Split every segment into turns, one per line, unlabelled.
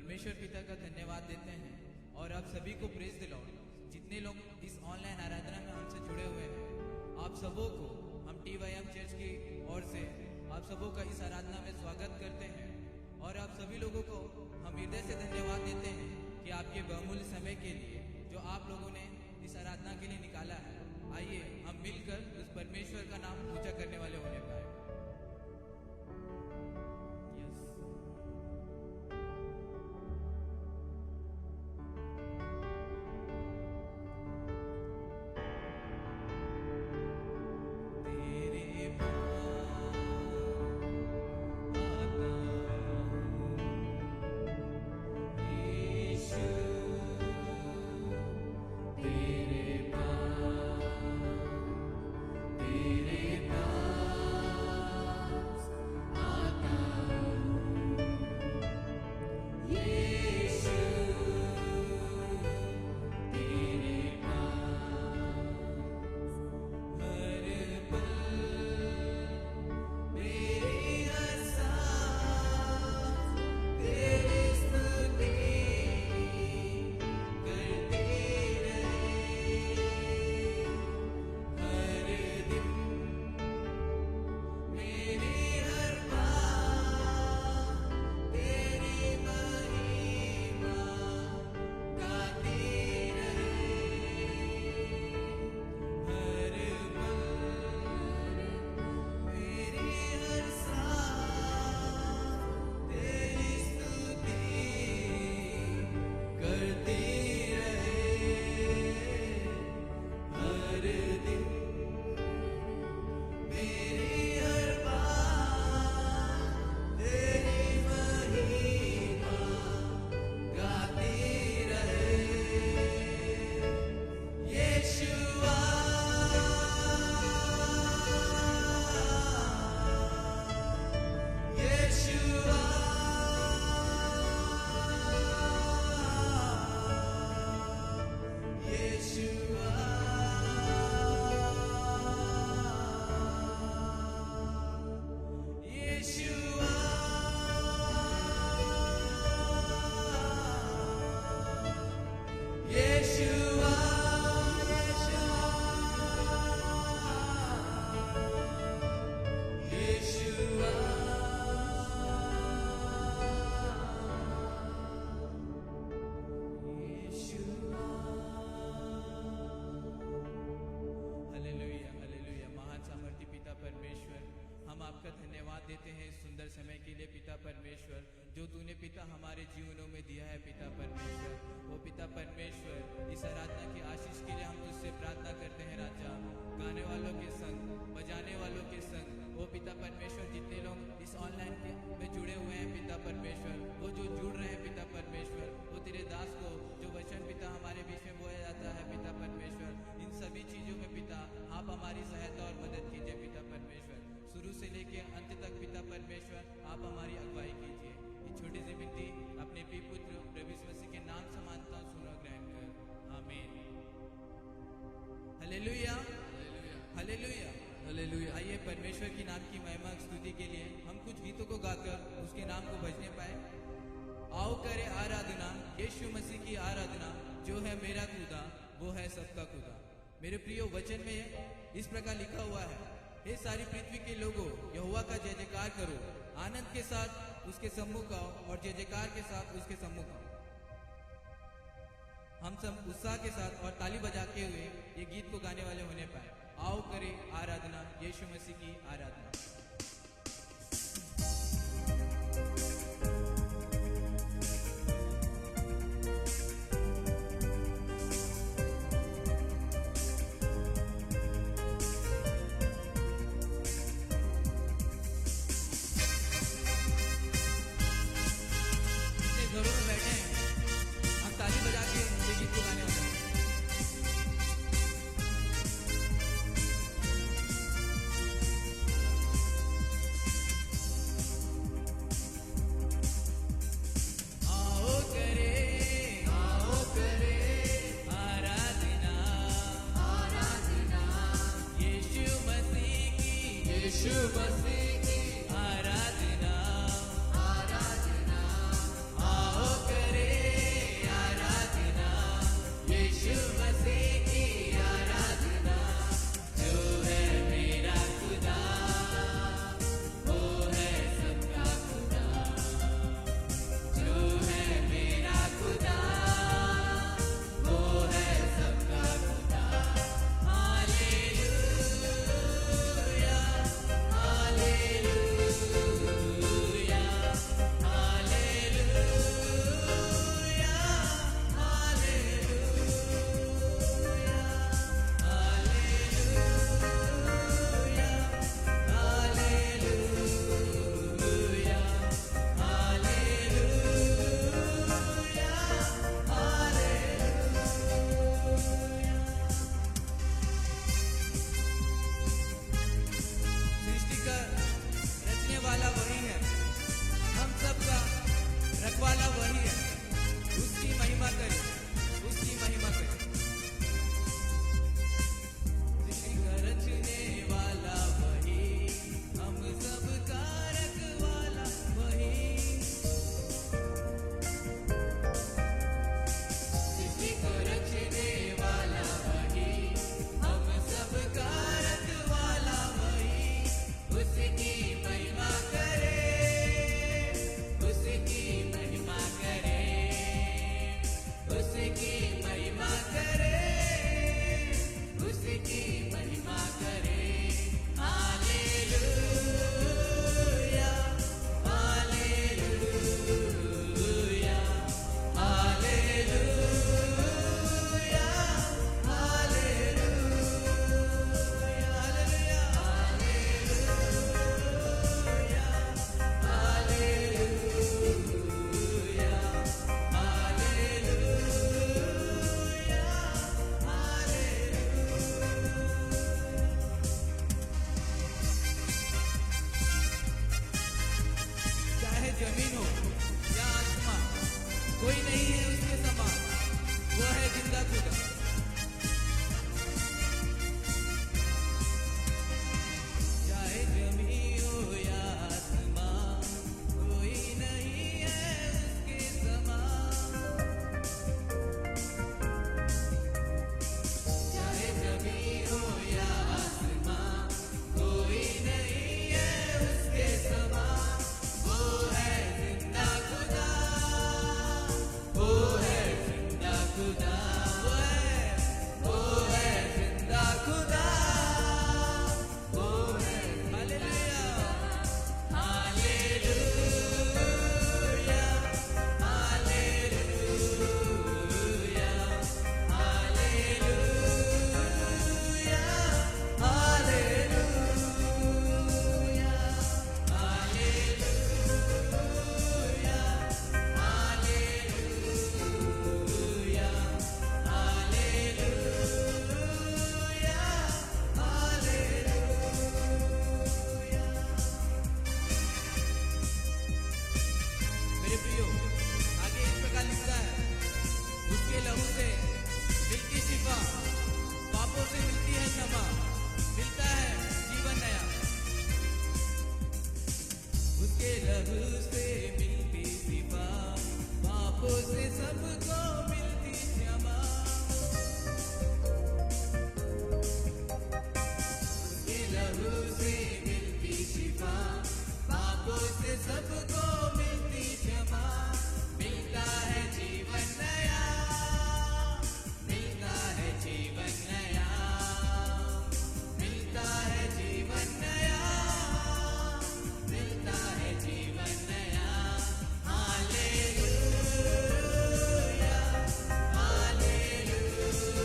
परमेश्वर पिता का धन्यवाद देते हैं और आप सभी को प्रेज द लॉर्ड। जितने लोग इस ऑनलाइन आराधना में हमसे जुड़े हुए हैं, आप सबों को हम TYM चर्च की ओर से आप सबों का इस आराधना में स्वागत करते हैं और आप सभी लोगों को हम हृदय से धन्यवाद देते हैं कि आपके बहुमूल्य समय के लिए जो आप लोगों ने इस आराधना के लिए निकाला है। आइए हम मिलकर उस परमेश्वर का नाम ऊंचा करने वाले होने पाए। समय के लिए पिता परमेश्वर, जो तूने पिता हमारे जीवनों में दिया है पिता परमेश्वर, वो पिता परमेश्वर इस आराधना की आशीष के लिए हम तुझसे प्रार्थना करते हैं राजा। गाने वालों के संग, बजाने वालों के संग, वो पिता परमेश्वर जितने लोग इस ऑनलाइन में जुड़े हुए हैं पिता परमेश्वर, वो जो जुड़ रहे हैं पिता परमेश्वर, वो तेरे दास को जो वचन पिता हमारे बीच में बोया जाता है पिता परमेश्वर, इन सभी चीजों में पिता आप हमारी सहायता और मदद कीजिए पिता परमेश्वर। शुरू से लेके अंत तक पिता परमेश्वर आप हमारी अगुवाई कीजिए। ये छोटी सी विनती अपने प्रिय पुत्र प्रभु यीशु मसीह के नाम से मांगता हूं, सुनो ग्रहण कर, आमीन। Hallelujah, hallelujah, hallelujah. आइए परमेश्वर की नाम की महिमा स्तुति के लिए हम कुछ गीतों को गाकर उसके नाम को भजने पाए। आओ करे आराधना यीशु मसीह की आराधना, जो है मेरा खुदा वो है सबका खुदा। मेरे प्रियो, वचन में इस प्रकार लिखा हुआ है, हे सारी पृथ्वी के लोगों, यहोवा का जय जयकार करो, आनंद के साथ उसके सम्मुख आओ और जय जयकार के साथ उसके सम्मुख आओ। हम सब उत्साह के साथ और ताली बजाते हुए ये गीत को गाने वाले होने पाए। आओ करें आराधना यीशु मसीह की आराधना।
आराधना
जमीन हो या आसमां, कोई नहीं है उसके समान। वो है जिंदा खुदा। चाहे जमीन हो या आसमां, कोई नहीं है उसके समान। चाहे जमीन हो या आसमां, कोई नहीं है उसके समान। वो है जिंदा खुदा, वो है जिंदा खुदा, वो है जिंदा खुदा, वो है। Hallelujah, hallelujah, hallelujah, hallelujah, hallelujah, मेरे प्रियो, आगे इस प्रकार लिखता है, उसके लहू से मिलती शिफा, पापों से मिलती है क्षमा, मिलता है जीवन नया। उसके लहू से मिलती शिफा, पापों से सबको मिलती क्षमा। उसके लहू से मिलती शिफा, पापों से सबको मिलती क्षमा। मिलता है जीवन नया, मिलता है जीवन नया, मिलता है जीवन नया, मिलता है जीवन नया। हालेलुया, हालेलुया,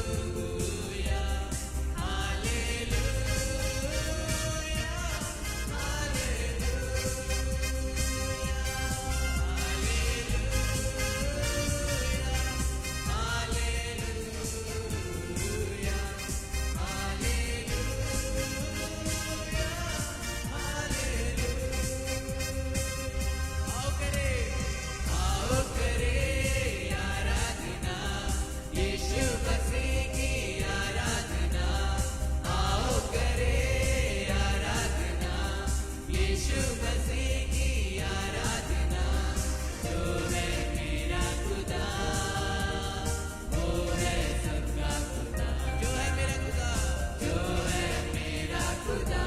आओ करे आराधना, यीशु मसीह की आराधना। आओ करे आराधना, यीशु मसीह की आराधना। जो है मेरा खुदा, वो है सबका खुदा। जो है मेरा खुदा, जो है मेरा खुदा,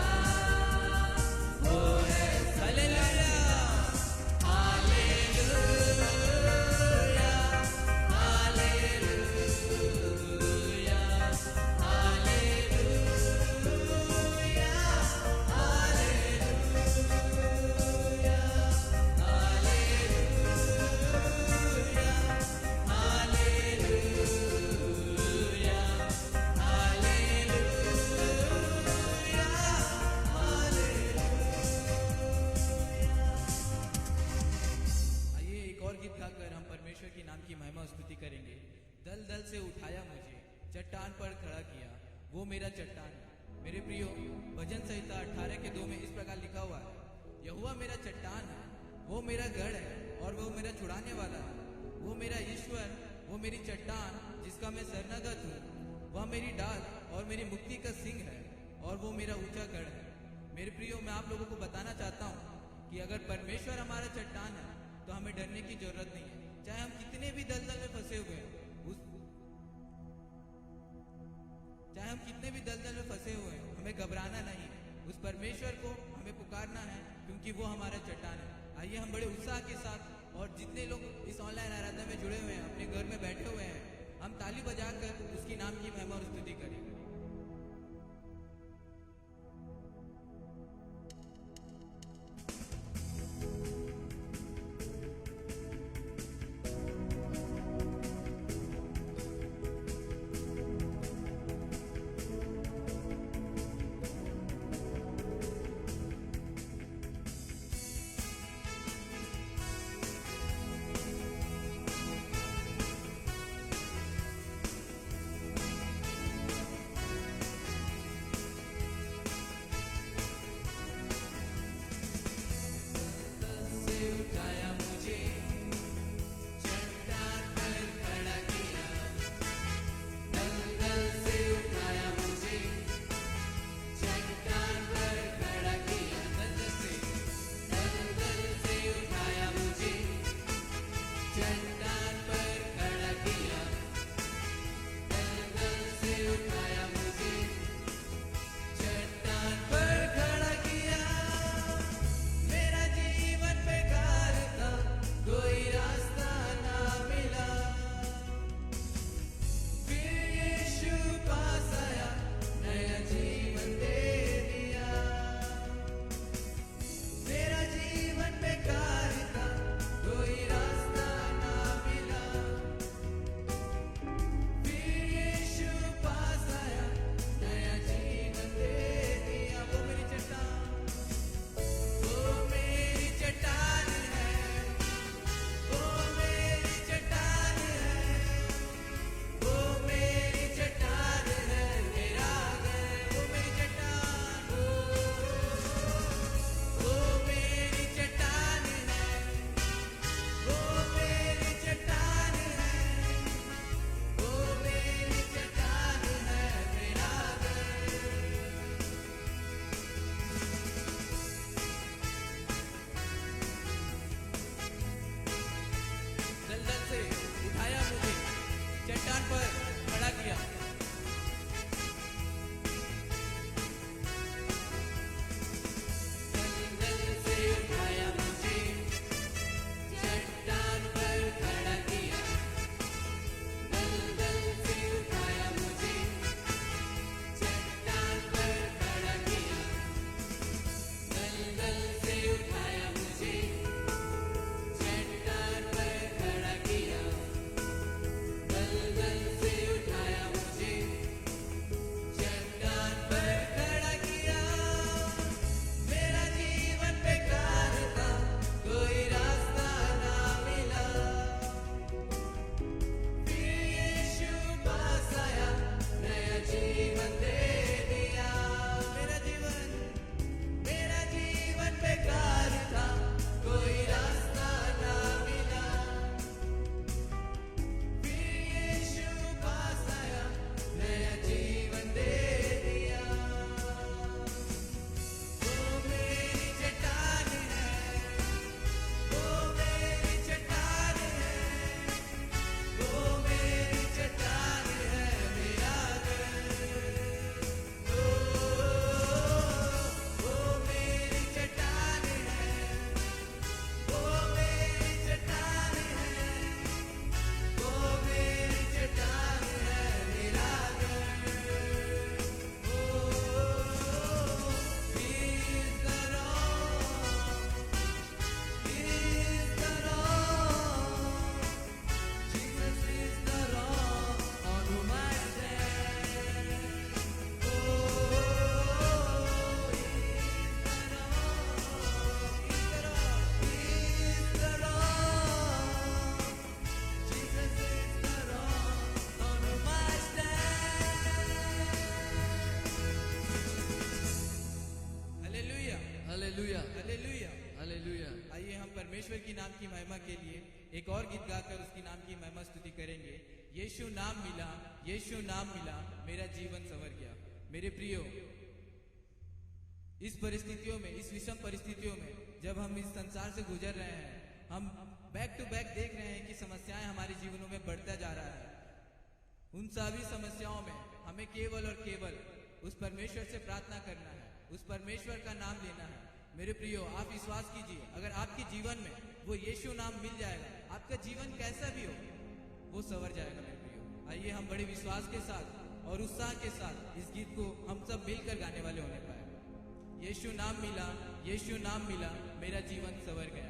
वो है। Hallelujah, hallelujah, hallelujah, hallelujah, hallelujah, hallelujah, आइए एक और गीत गाकर हम परमेश्वर के नाम की महिमा स्तुति करेंगे। दल दल से उठाया मुझे, चट्टान पर खड़ा किया, वो मेरा चट्टान है। मेरे प्रियो, भजन संहिता 18:2 में इस प्रकार लिखा हुआ है, यहोवा मेरा चट्टान है, वो मेरा गढ़ है और वो मेरा छुड़ाने वाला है। वो मेरा ईश्वर, वो मेरी चट्टान जिसका मैं शरणागत हूँ। वह मेरी डाल और मेरी मुक्ति का सिंह है और वो मेरा ऊंचा गढ़ है। मेरे प्रियो, मैं आप लोगों को बताना चाहता हूँ कि अगर परमेश्वर हमारा चट्टान है तो हमें डरने की जरूरत नहीं है। चाहे हम कितने भी दलदल में फंसे हुए हैं, चाहे हम कितने भी दलदल में फंसे हुए हैं, हमें घबराना नहीं है। उस परमेश्वर को हमें पुकारना है क्योंकि वो हमारा चट्टान है। आइए हम बड़े उत्साह के साथ, और जितने लोग इस ऑनलाइन आराधना में जुड़े हुए हैं, अपने घर में बैठे हुए हैं, हम ताली बजाकर उसकी नाम की महिमा और स्तुति करेंगे। की नाम की महिमा के लिए एक और गीत गाकर उसकी नाम की महिमा स्तुति करेंगे। यीशु नाम मिला, यीशु नाम मिला, मेरा जीवन संवर गया। मेरे प्रियो, इस परिस्थितियों में, इस विषम परिस्थितियों में जब हम इस संसार से गुजर रहे हैं, हम बैक टू बैक देख रहे हैं कि समस्याएं हमारे जीवनों में बढ़ता जा रहा है। उन सभी समस्याओं में हमें केवल और केवल उस परमेश्वर से प्रार्थना करना है, उस परमेश्वर का नाम लेना है। मेरे प्रियो, आप विश्वास कीजिए, अगर आपके जीवन में वो यीशु नाम मिल जाएगा, आपका जीवन कैसा भी हो वो संवर जाएगा। मेरे प्रियो, आइए हम बड़े विश्वास के साथ और उत्साह के साथ इस गीत को हम सब मिलकर गाने वाले होने पाए। यीशु नाम मिला, यीशु नाम मिला, मेरा जीवन संवर गया।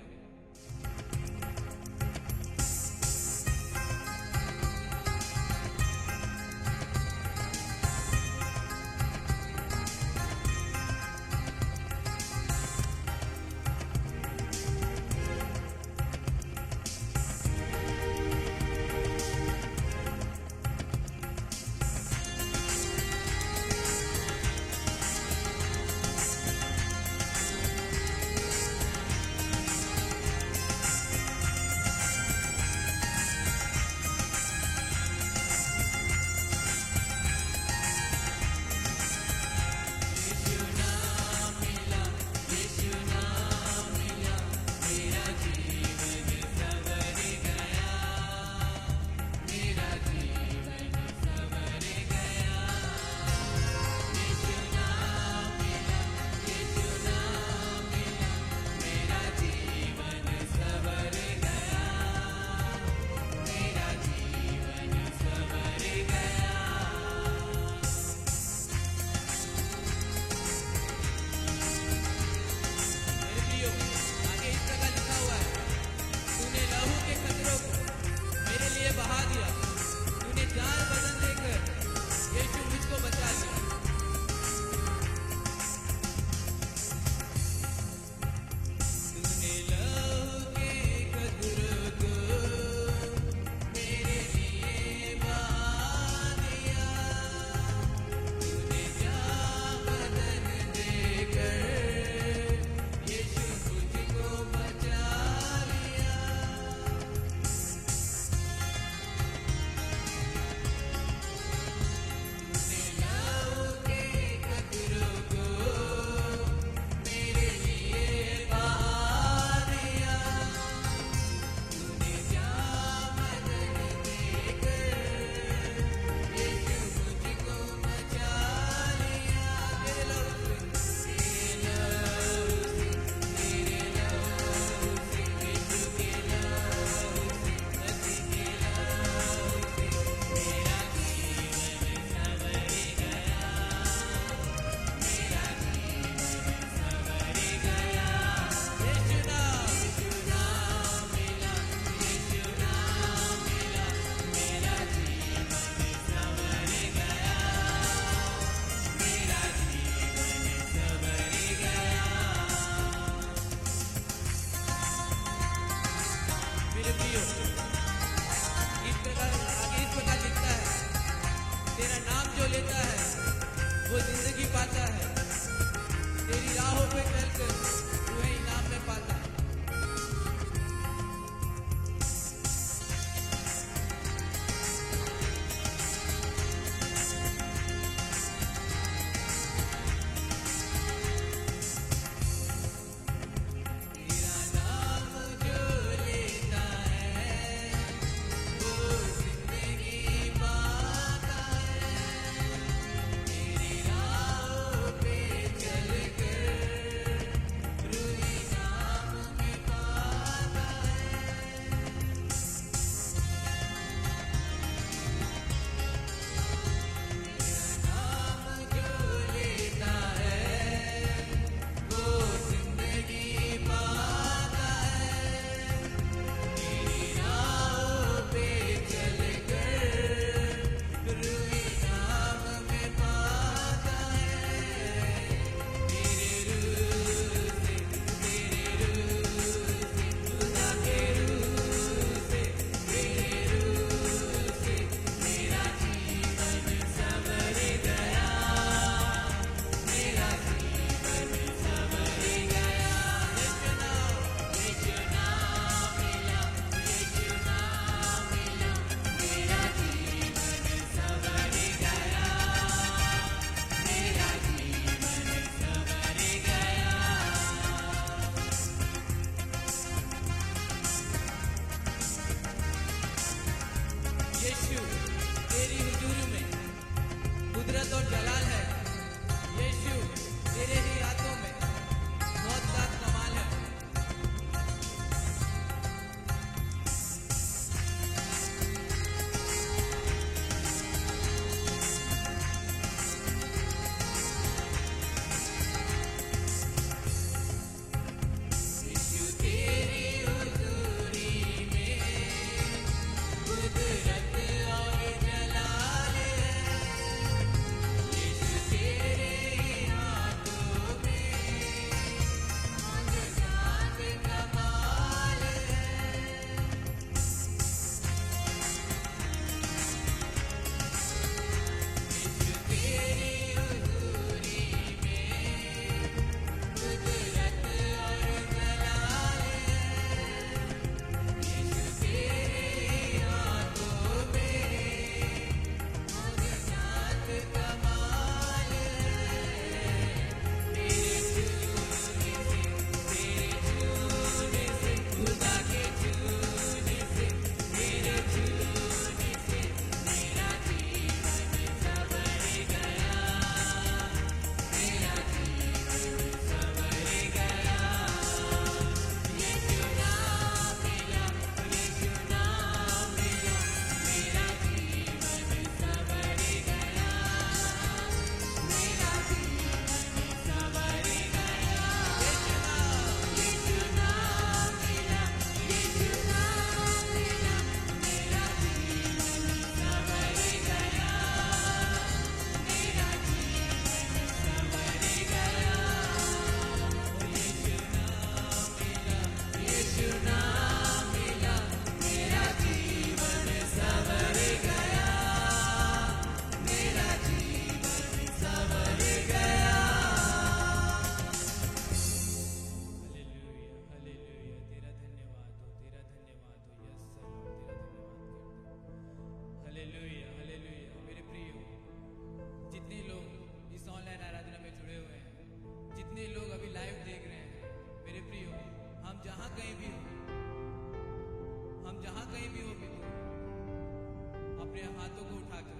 बातों को उठाकर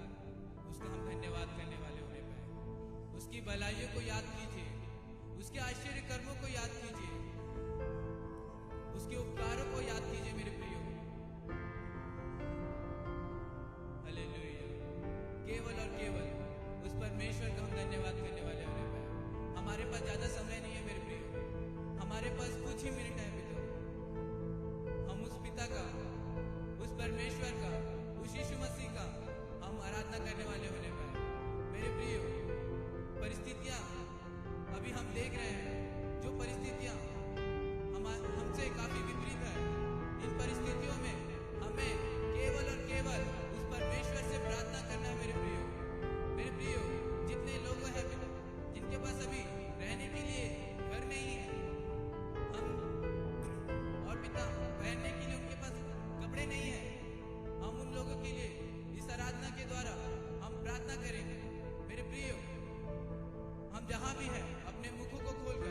उसका हम धन्यवाद करने वाले होने पाए। उसकी भलाइयों को याद कीजिए, उसके आश्चर्य कर्मों को याद कीजिए, उसके उपकारों को याद कीजिए मेरे प्रियो। हालेलुया। केवल और केवल उस परमेश्वर का हम धन्यवाद करने वाले होने पाए। हमारे पास ज्यादा समय नहीं है मेरे प्रियो, हमारे पास कुछ ही मिनट है पिता। हम उस पिता का, उस परमेश्वर का, उस यीशु मसीह का हम आराधना करने वाले होने पाए। मेरे प्रियो, परिस्थितियां अभी हम देख रहे हैं, जो परिस्थितियां हमसे काफी विपरीत है, इन परिस्थितियों में हमें केवल और केवल उस परमेश्वर से प्रार्थना करना है मेरे प्रियो। मेरे प्रियो, जितने लोग हैं जिनके पास अभी रहने के लिए घर नहीं है, हम और पिता पहनने के लिए उनके पास कपड़े नहीं है, हम उन लोगों के लिए इस आराधना के द्वारा हम प्रार्थना करेंगे। मेरे प्रियो, हम जहां भी हैं अपने मुखों को खोलकर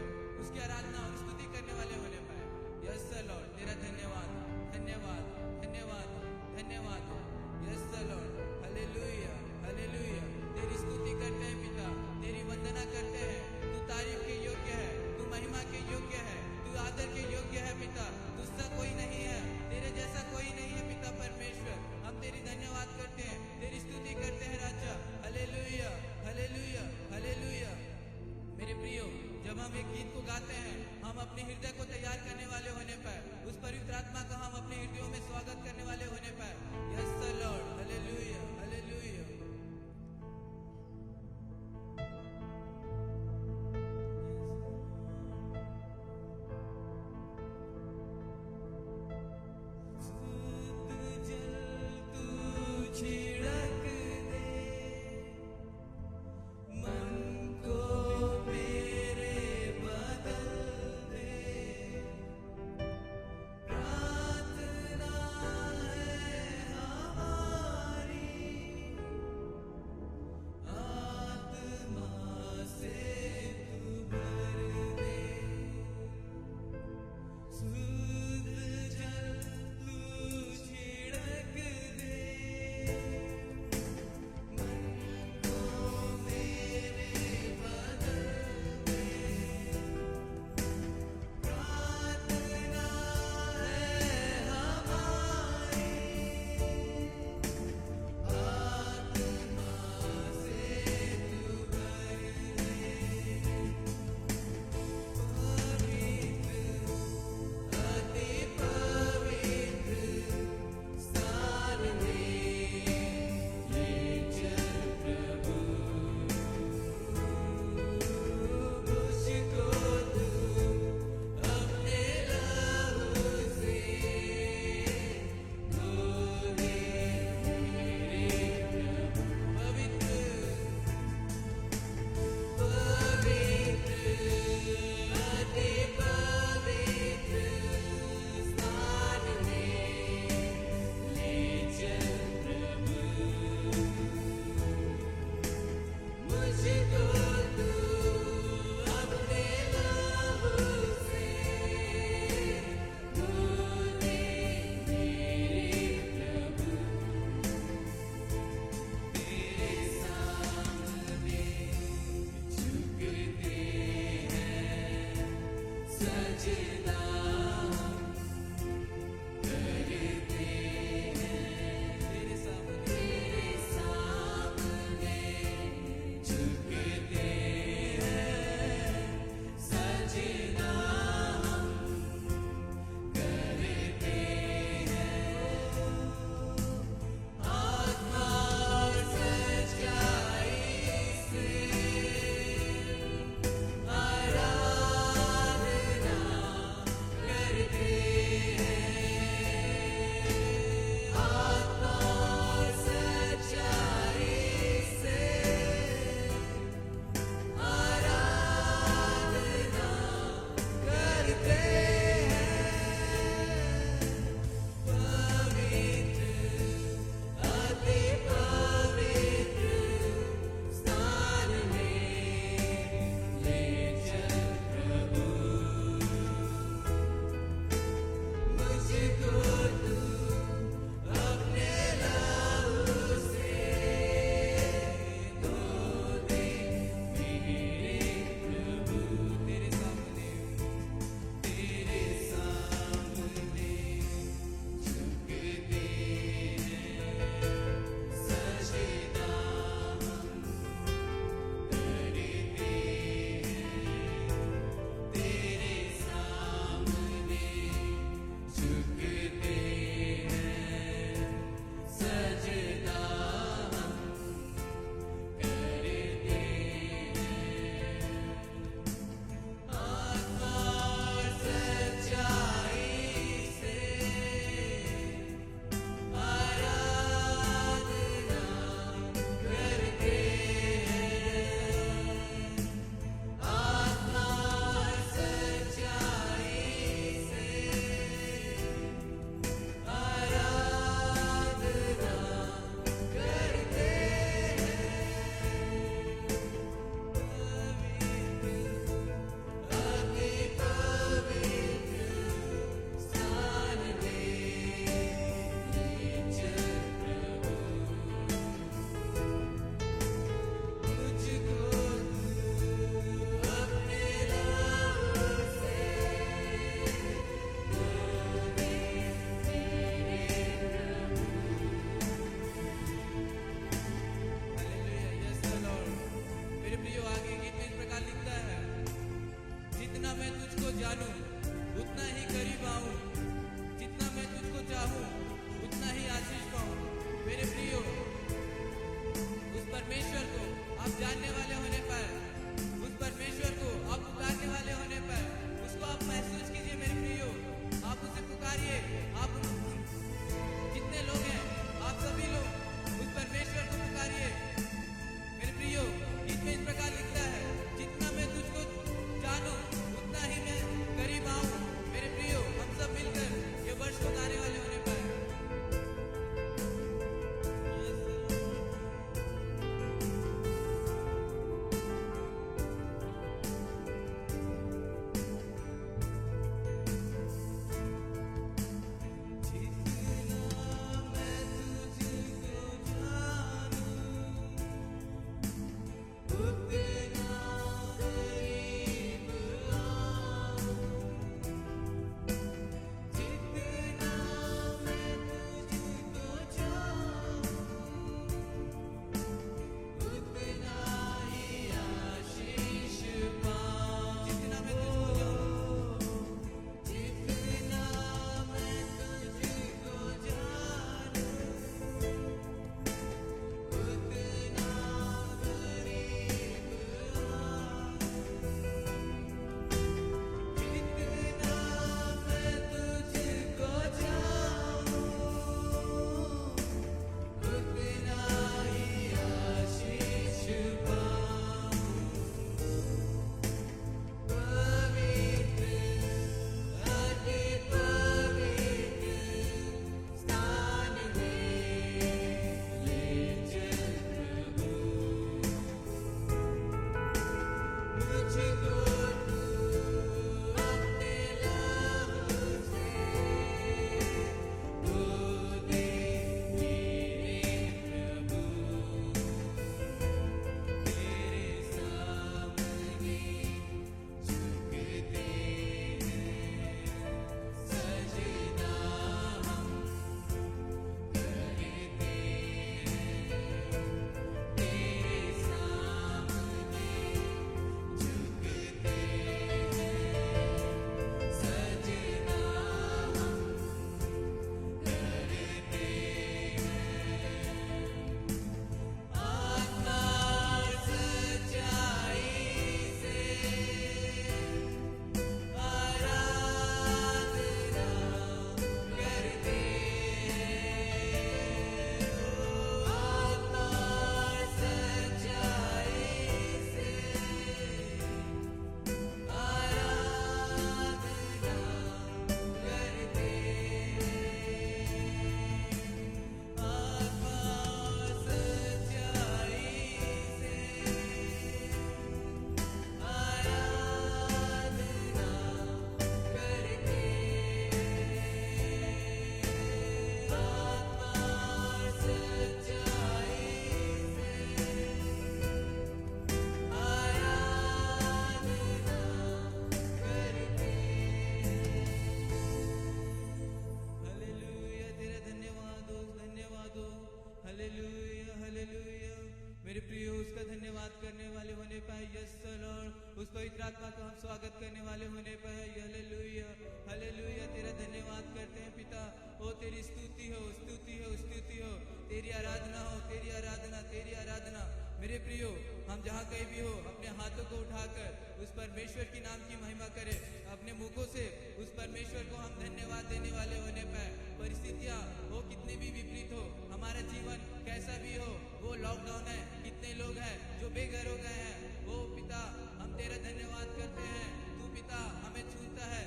पवित्र आत्मा का हम स्वागत करने वाले होने पर है। हालेलुया हालेलुया, तेरा धन्यवाद करते हैं पिता। ओ तेरी स्तुति हो स्तुति हो स्तुति हो, तेरी आराधना हो, तेरी आराधना, तेरी आराधना। मेरे प्रियो, हम जहाँ कहीं भी हो अपने हाथों को उठाकर उस परमेश्वर की नाम की महिमा करें। अपने मुखों से उस परमेश्वर को हम धन्यवाद देने वाले होने पर परिस्थितियाँ वो कितनी भी विपरीत हो, हमारा जीवन कैसा भी हो, वो लॉकडाउन है, कितने लोग हैं जो बेघर हो गए हैं, वो पिता हम तेरा धन्यवाद करते हैं। तू पिता हमें छूता है।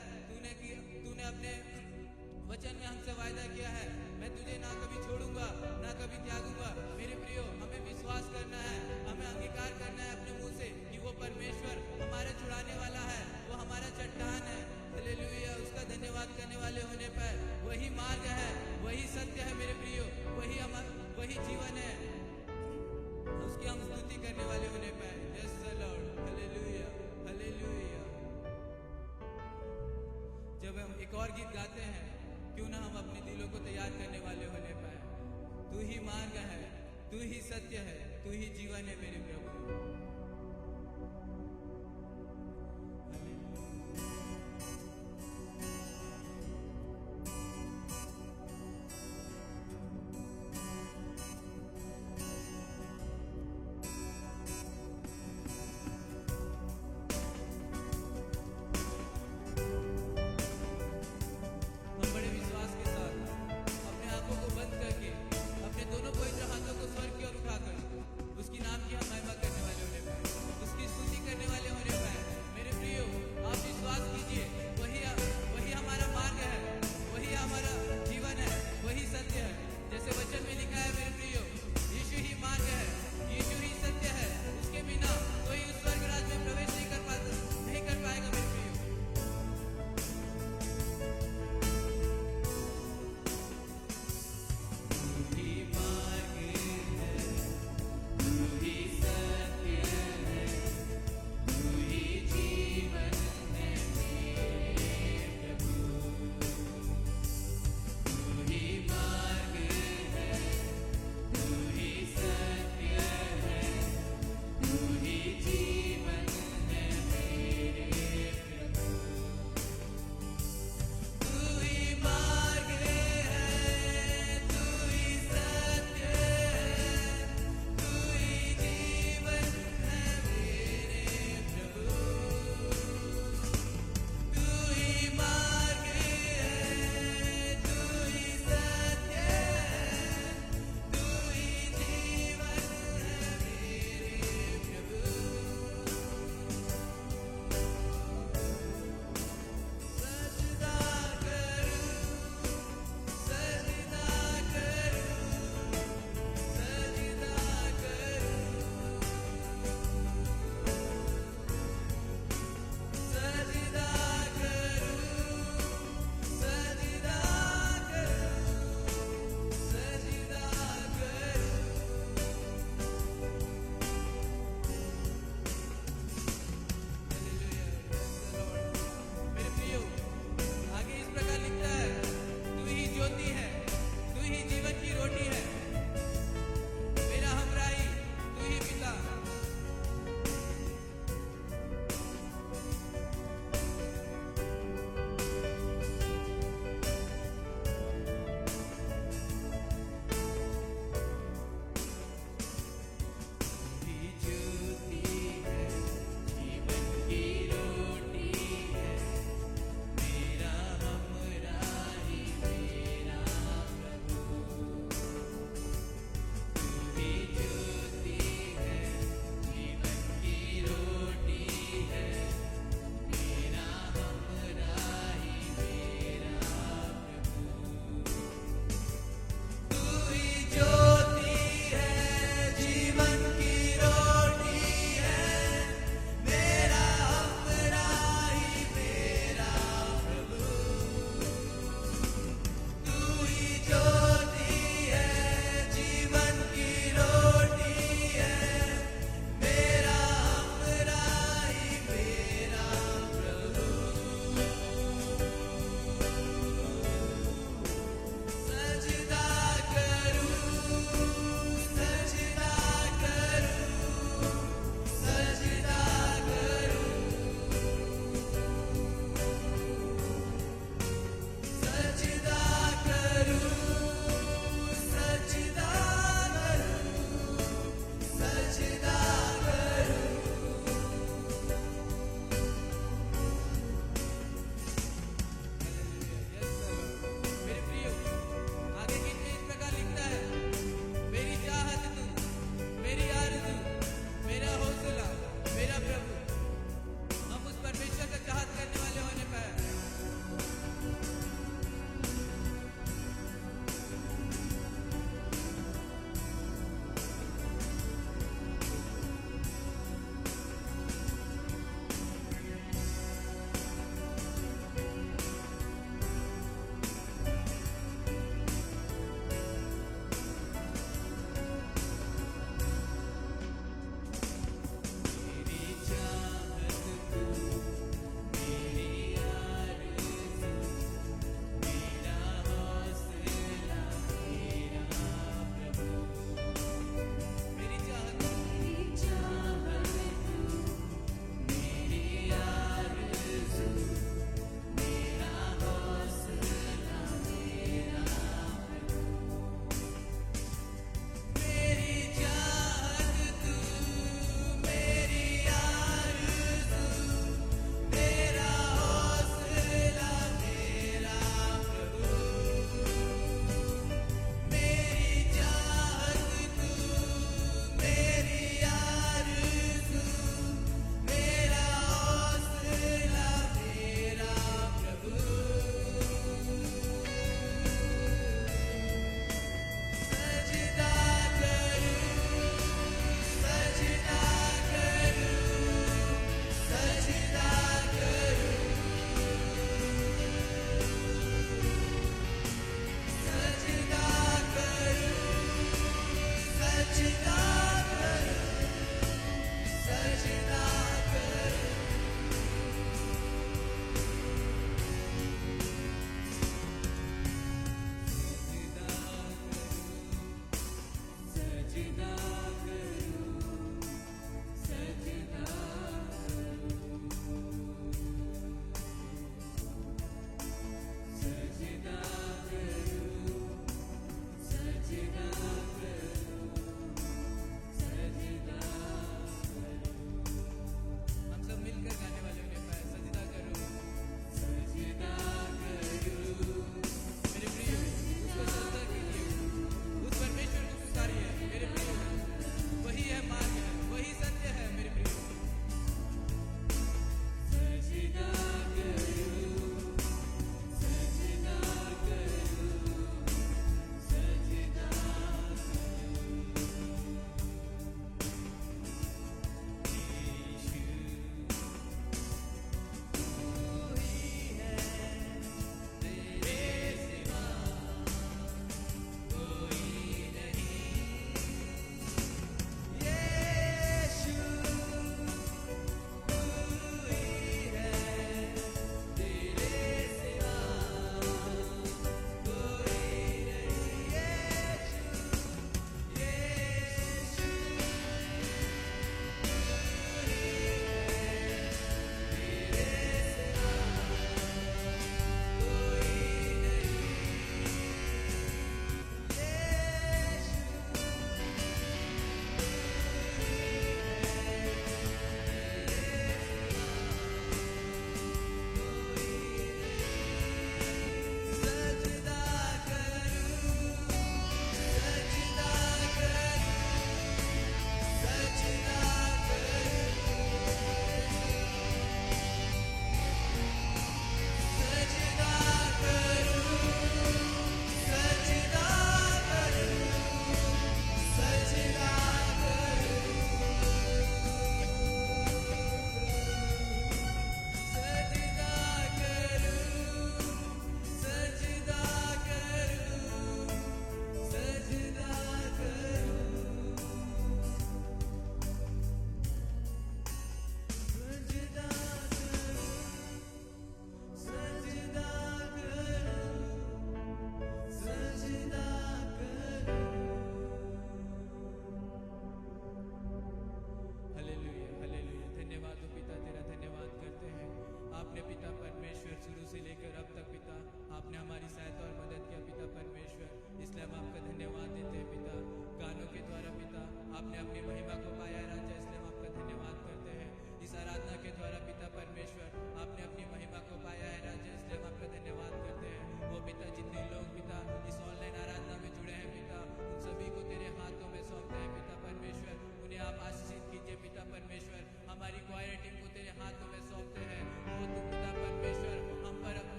तूने अपने वचन में हमसे वायदा किया है, मैं तुझे ना कभी छोड़ूंगा ना कभी त्यागूंगा। मेरे प्रियो, हमें विश्वास करना है, हमें अंगीकार करना है अपने मुंह से कि वो परमेश्वर हमारे छुड़ाने वाला है, वो हमारा चट्टान है। हालेलुया, उसका धन्यवाद करने वाले होने पर वही मार्ग है, वही सत्य है मेरे प्रियो, वही जीवन है। उसकी हम स्तुति करने वाले होने पर यस लॉर्ड, हालेलुया हालेलुया। जब हम एक और गीत गाते हैं, क्यों ना हम अपने दिलों को तैयार करने वाले होने पाए। तू ही मार्ग है, तू ही सत्य है, तू ही जीवन है मेरे प्रभु। उसकी नाम की हम महिमा करने वाले होने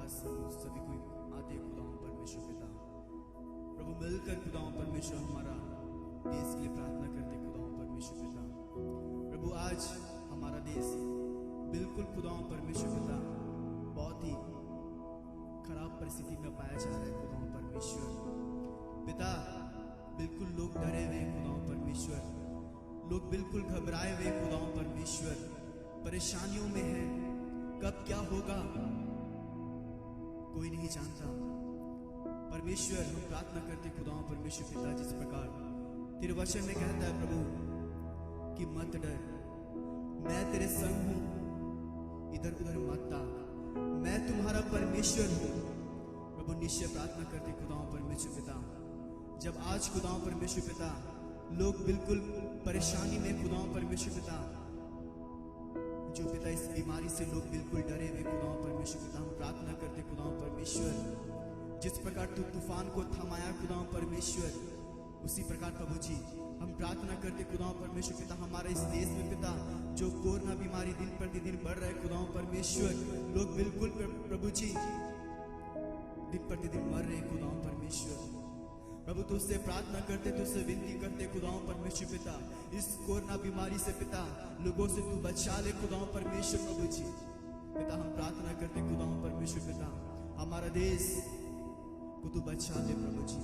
पास हम सभी को आते खुदाओं परमेश्वर पिता, प्रभु मिलकर खुदाओं परमेश्वर हमारा देश के लिए प्रार्थना करते खुदाओं परमेश्वर पिता। प्रभु आज हमारा देश बिल्कुल खुदाओं परमेश्वर पिता बहुत ही खराब परिस्थिति में पाया जा रहा है खुदाओं परमेश्वर पिता। बिल्कुल लोग डरे हुए खुदाओं परमेश्वर, लोग बिल्कुल घबराए हुए खुदाओं परमेश्वर, परेशानियों में है। कब क्या होगा कोई नहीं जानता। परमेश्वर हम प्रार्थना करते खुदाओं परमेश्वर पिता, जिस प्रकार तेरे वचन में कहता है प्रभु कि मत डर, मैं तेरे संग हूं, इधर उधर मत ताक, मैं तुम्हारा परमेश्वर हूं। प्रभु निश्चय प्रार्थना करते खुदाओं परमेश्वर पिता, जब आज खुदाओं परमेश्वर पिता लोग बिल्कुल परेशानी में खुदाओं परमेश्वर पिता, जो पिता इस बीमारी से लोग बिल्कुल डरे हुए खुदाओं परमेश्वर पिता, हम प्रार्थना करते खुदाओं परमेश्वर, जिस प्रकार तू तूफान को थमाया खुदाओं परमेश्वर, उसी प्रकार प्रभु जी हम प्रार्थना करते खुदाओं परमेश्वर पिता, हमारे इस देश में पिता जो कोरोना बीमारी दिन प्रतिदिन बढ़ रहा है खुदाओं परमेश्वर, लोग बिल्कुल प्रभु जी दिन प्रतिदिन मर रहे खुदाओं परमेश्वर। प्रभु तुझसे प्रार्थना करते, तुझसे विनती करते खुदाओं परमेश्वर पिता, इस कोरोना बीमारी से पिता लोगों से तू बचा ले खुदाओं परमेश्वर। प्रभु जी पिता हम प्रार्थना करते खुदाओं परमेश्वर पिता, हमारा देश को तू बचा ले प्रभु जी।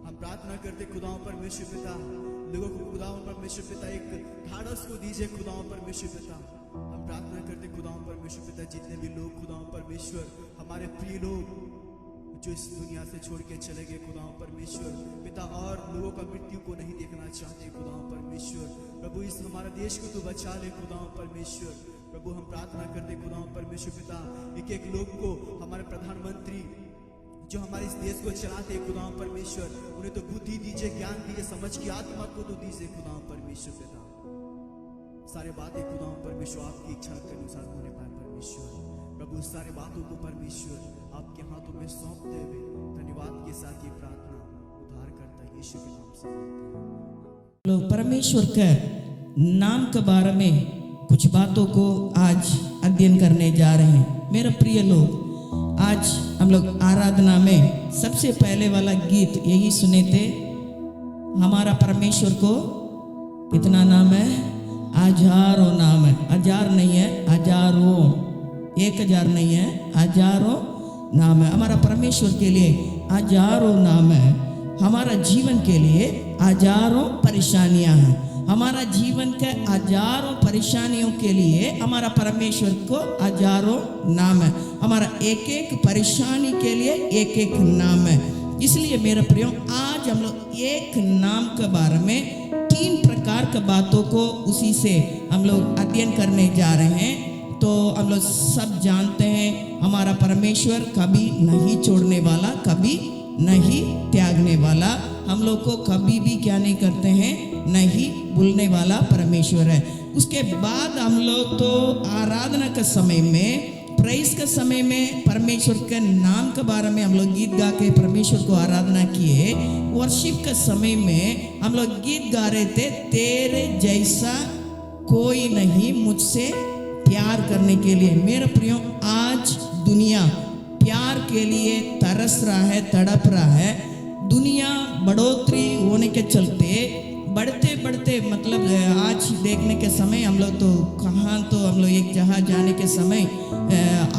हम प्रार्थना करते खुदाओं परमेश्वर पिता, लोगों को खुदाओं परमेश्वर पिता एक ढाढ़स को दीजिए खुदाओं परमेश्वर पिता। हम प्रार्थना करते खुदाओं परमेश्वर पिता, जितने भी लोग खुदाओं परमेश्वर हमारे प्रिय लोग जो इस दुनिया से छोड़ के चले गए खुदाओं परमेश्वर पिता, और लोगों का मृत्यु को नहीं देखना चाहते खुदाओं परमेश्वर। प्रभु इस हमारे देश को तू बचा ले खुदाओं परमेश्वर। प्रभु हम प्रार्थना करते खुदाओं परमेश्वर पिता, एक एक लोग को, हमारे प्रधानमंत्री जो हमारे इस देश को चलाते खुदाओं परमेश्वर, उन्हें तो बुद्धि दीजिए, ज्ञान दीजिए, समझ की आत्मा को तो दीजिए खुदाओं परमेश्वर पिता। सारे बातें खुदाओं परमेश्वर आपकी इच्छा के अनुसार होने पाए परमेश्वर। प्रभु सारे बातों को परमेश्वर आपके हाथों में सौंपते हुए धन्यवाद के साथ ये प्रार्थना उद्धार करता यीशु के नाम से मांगते हैं।
लोग परमेश्वर के नाम के बारे में कुछ बातों को आज अध्ययन करने जा रहे हैं। मेरे प्रिय लोग, आज हम लोग आराधना में सबसे पहले वाला गीत यही सुने थे। हमारा परमेश्वर को कितना नाम है? हजारों नाम है। हजार नहीं है, हजारों, 1000 नहीं है, हजारों नाम है। हमारा परमेश्वर के लिए हजारों नाम है। हमारा जीवन के लिए हजारों परेशानियां हैं। हमारा जीवन के हजारों परेशानियों के लिए हमारा परमेश्वर को हजारों नाम है। हमारा एक एक परेशानी के लिए एक एक नाम है। इसलिए मेरे प्रियो, आज हम लोग एक नाम के बारे में 3 प्रकार के बातों को उसी से हम लोग अध्ययन करने जा रहे हैं। तो हम लोग सब जानते हैं हमारा परमेश्वर कभी नहीं छोड़ने वाला, कभी नहीं त्यागने वाला, हम लोग को कभी भी क्या नहीं करते हैं, नहीं भूलने वाला परमेश्वर है। उसके बाद हम लोग तो आराधना के समय में, प्रेज के समय में परमेश्वर के नाम के बारे में हम लोग गीत गा के परमेश्वर को आराधना किए। वर्शिप के समय में हम लोग गीत गा रहे थे, तेरे जैसा कोई नहीं मुझसे प्यार करने के लिए। मेरे प्रियो, आज दुनिया प्यार के लिए तरस रहा है, तड़प रहा है। दुनिया बढ़ोतरी होने के चलते बढ़ते बढ़ते, मतलब आज देखने के समय हम लोग तो कहाँ, तो हम लोग एक जगह जाने के समय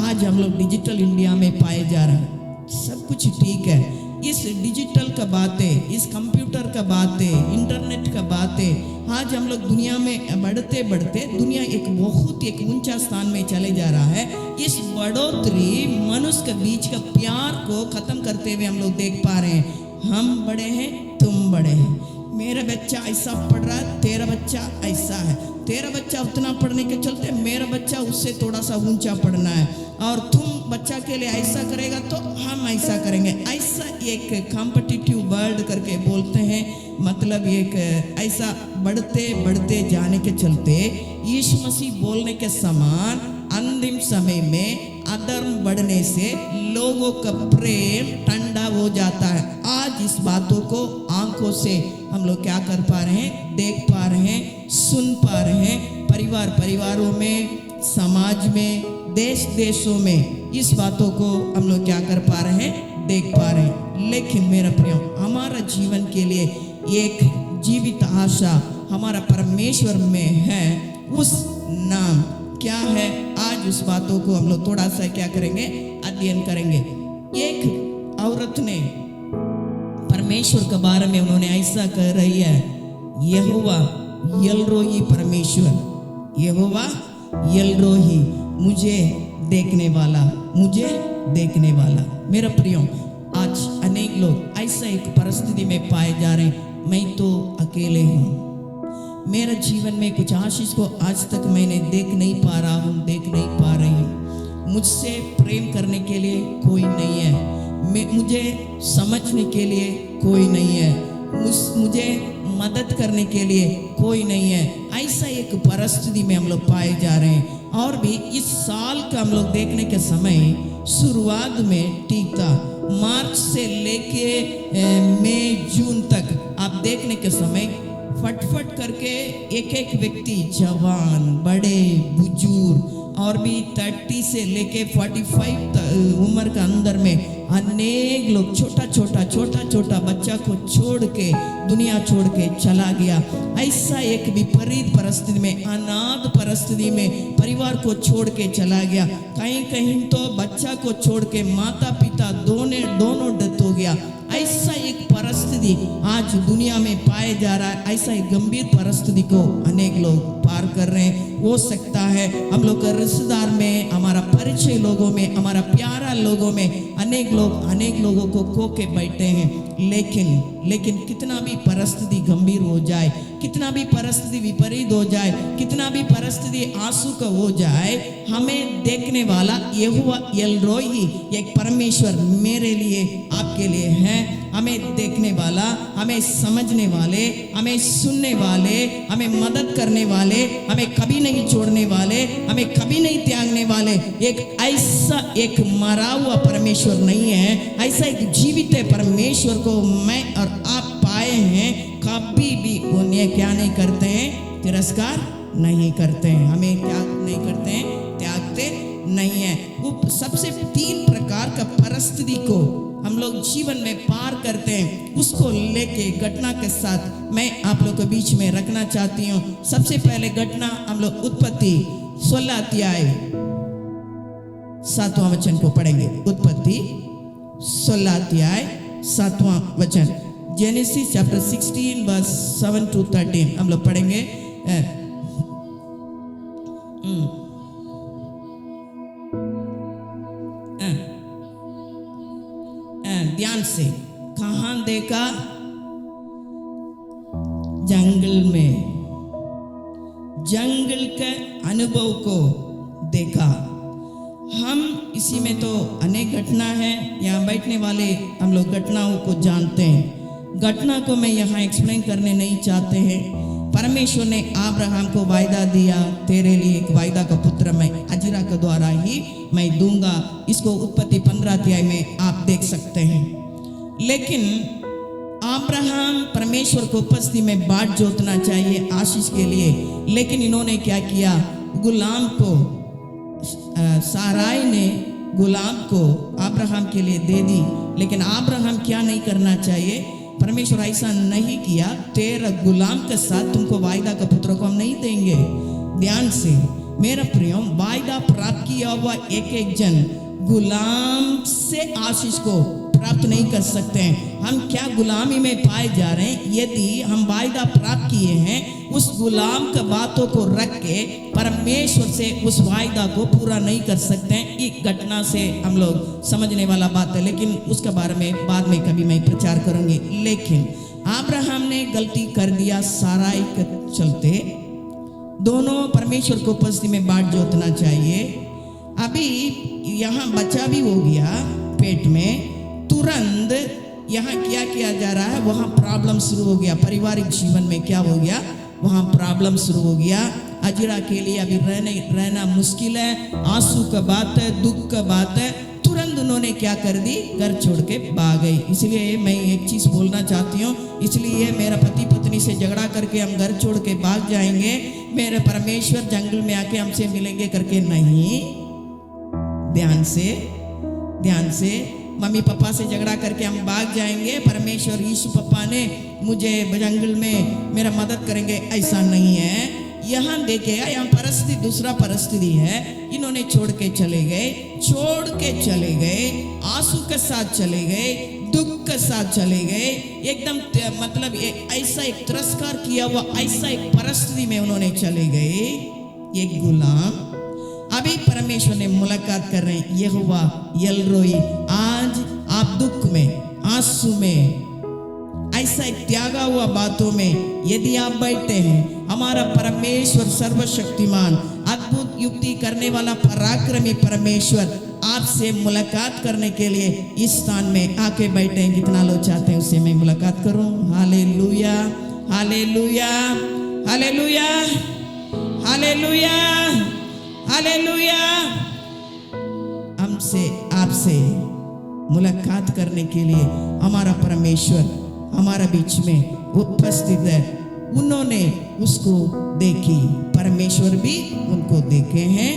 आज हम लोग डिजिटल इंडिया में पाए जा रहे हैं। सब कुछ ठीक है, इस डिजिटल का बातें, इस कंप्यूटर का बातें, इंटरनेट का बातें, आज हम लोग दुनिया में बढ़ते बढ़ते दुनिया एक बहुत एक ऊंचा स्थान में चले जा रहा है। इस बढ़ोतरी मनुष्य के बीच का प्यार को खत्म करते हुए हम लोग देख पा रहे हैं। हम बड़े हैं, तुम बड़े हैं, मेरा बच्चा ऐसा पढ़ रहा है, तेरा बच्चा ऐसा है, तेरा बच्चा उतना पढ़ने के चलते मेरा बच्चा उससे थोड़ा सा ऊंचा पढ़ना है, और तुम बच्चा के लिए ऐसा करेगा तो हम ऐसा करेंगे। ऐसा एक कॉम्पिटिटिव वर्ल्ड करके बोलते हैं, मतलब एक ऐसा बढ़ते बढ़ते जाने के चलते यीशु मसीह बोलने के समान अंतिम समय में अधर्म बढ़ने से लोगों का प्रेम ठंडा हो जाता है। आज इस बातों को आंखों से हम लोग क्या कर पा रहे हैं, देख पा रहे हैं, सुन पा रहे हैं। परिवारों में, समाज में, देश देशों में इस बातों को हम लोग क्या कर पा रहे हैं, देख पा रहे हैं। लेकिन मेरा प्रियो, हमारा जीवन के लिए एक जीवित आशा हमारा परमेश्वर में है। उस नाम क्या है, आज उस बातों को हम लोग थोड़ा सा क्या करेंगे, अध्ययन करेंगे। एक औरत ने परमेश्वर के बारे में उन्होंने ऐसा कह रही है, यहोवा एलरोही परमेश्वर, यहोवा एलरोही, मुझे देखने वाला, मुझे देखने वाला। मेरा प्रियो, आज अनेक लोग ऐसा एक परिस्थिति में पाए जा रहे हैं, मैं तो अकेले हूँ, मेरा जीवन में कुछ आशीष को आज तक मैंने देख नहीं पा रहा हूँ, देख नहीं पा रही हूँ, मुझसे प्रेम करने के लिए कोई नहीं है, मुझे समझने के लिए कोई नहीं है, मुझे मदद करने के लिए कोई नहीं है। ऐसा एक परिस्थिति में हम लोग पाए जा रहे हैं। और भी इस साल का हम लोग देखने के समय शुरुआत में ठीक था, मार्च से लेके मई जून तक आप देखने के समय फटफट करके एक एक व्यक्ति, जवान, बड़े, बुजुर्ग और भी 30 से लेके 45 उम्र के अंदर में अनेक लोग छोटा छोटा बच्चा को छोड़ के, दुनिया छोड़ के चला गया। ऐसा एक विपरीत परिस्थिति में, अनाथ परिस्थिति में परिवार को छोड़ के चला गया। कहीं कहीं तो बच्चा को छोड़ के माता पिता दोनों डेथ हो गया। ऐसा एक परिस्थिति आज दुनिया में पाया जा रहा है। ऐसा एक गंभीर परिस्थिति को अनेक लोग पार कर रहे हैं। हो सकता है हम लोग के रिश्तेदार में, हमारा परिचय लोगों में, हमारा प्यारा लोगों में अनेक लोगों को खो के बैठे हैं। लेकिन कितना भी परिस्थिति गंभीर हो जाए, कितना भी परिस्थिति विपरीत हो जाए, कितना भी परिस्थिति आंसू का हो जाए, हमें देखने वाला यहोवा एलरोही एक परमेश्वर मेरे लिए, आपके लिए है। हमें देखने वाला, हमें समझने वाले, हमें सुनने वाले, हमें मदद करने वाले, हमें कभी नहीं छोड़ने वाले, हमें कभी नहीं त्यागने वाले एक ऐसा एक मरा हुआ परमेश्वर नहीं है। ऐसा एक जीवित परमेश्वर को मैं और आप पाए हैं। कभी भी उन्हें क्या नहीं करते हैं, तिरस्कार नहीं करते हैं, हमें क्या नहीं करते हैं, त्यागते नहीं है। वो सबसे 3 प्रकार का परिस्थिति को हम लोग जीवन में पार करते हैं, उसको लेके घटना के साथ मैं आप लोग के बीच में रखना चाहती हूँ। सबसे पहले घटना हम लोग उत्पत्ति 16 अध्याय 7वां वचन को पढ़ेंगे। उत्पत्ति 16 अध्याय 7वां वचन, जेनेसिस चैप्टर 16 वर्स 7 to 13 हम लोग पढ़ेंगे। ध्यान से, कहां देखा, जंगल में, जंगल के अनुभव को देखा। हम इसी में तो अनेक घटना है, यहाँ बैठने वाले हम लोग घटनाओं को जानते हैं। घटना को मैं यहाँ एक्सप्लेन करने नहीं चाहते हैं। परमेश्वर ने अब्राहम को वायदा दिया, तेरे लिए एक वायदा का पुत्र मैं अजीरा के द्वारा ही मैं दूंगा। इसको उत्पत्ति 15 अध्याय में आप देख सकते हैं। लेकिन अब्राहम परमेश्वर को उपस्थिति में बाट जोतना चाहिए आशीष के लिए, लेकिन इन्होंने क्या किया, गुलाम को, साराई ने गुलाम को अब्राहम के लिए दे दी। लेकिन अब्राहम क्या नहीं करना चाहिए, परमेश्वर ऐसा नहीं किया, तेरा गुलाम के साथ तुमको वायदा का पुत्र को हम नहीं देंगे। ध्यान से मेरा प्रियो, वायदा प्राप्त किया हुआ एक जन गुलाम से आशीष को प्राप्त नहीं कर सकते हैं। हम क्या गुलामी में पाए जा रहे हैं? यदि हम वायदा प्राप्त किए हैं, उस गुलाम का बातों को रख के परमेश्वर से उस वायदा को पूरा नहीं कर सकते हैं। एक घटना से हम लोग समझने वाला बात है, लेकिन उसके बारे में बाद में कभी मैं प्रचार करूंगी। लेकिन अब्राहम ने गलती कर दिया साराई के चलते। दोनों परमेश्वर को उपस्थिति में बाट जोतना चाहिए। अभी यहाँ बच्चा भी हो गया पेट में, तुरंत यहाँ क्या किया जा रहा है, वहाँ प्रॉब्लम शुरू हो गया। पारिवारिक जीवन में क्या हो गया, वहाँ प्रॉब्लम शुरू हो गया। अजीरा के लिए अभी रहना मुश्किल है, आंसू का बात है, दुख का बात है। तुरंत उन्होंने क्या कर दी, घर छोड़ के भाग गई। इसलिए मैं एक चीज़ बोलना चाहती हूँ, इसलिए मेरा पति पत्नी से झगड़ा करके हम घर छोड़ के भाग जाएंगे, मेरे परमेश्वर जंगल में आके हमसे मिलेंगे करके नहीं। ध्यान से मम्मी पापा से झगड़ा करके हम भाग जाएंगे, परमेश्वर यीशु पापा ने मुझे जंगल में मेरा मदद करेंगे, ऐसा नहीं है। यहाँ देखेगा, यहाँ परिस्थिति दूसरा परिस्थिति है। इन्होंने छोड़ के चले गए, आंसू के साथ चले गए, दुख के साथ चले गए, एकदम मतलब ऐसा एक तिरस्कार किया हुआ ऐसा एक परिस्थिति में उन्होंने चले गए। एक गुलाम अभी परमेश्वर ने मुलाकात कर रहे हैं, यहोवा एल रोई, आज आप दुख में, आंसू में, ऐसा एक त्यागा हुआ बातों में यदि आप बैठे हैं, हमारा परमेश्वर सर्वशक्तिमान, अद्भुत युक्ति करने वाला पराक्रमी परमेश्वर आपसे मुलाकात करने के लिए इस स्थान में आके बैठे हैं। कितना लोग चाहते हैं उससे मैं मुलाकात करूं? Hallelujah, hallelujah, hallelujah, hallelujah, hallelujah. हमसे आपसे मुलाकात करने के लिए हमारा परमेश्वर हमारा बीच में उपस्थित है। उन्होंने उसको देखी, परमेश्वर भी उनको देखे हैं।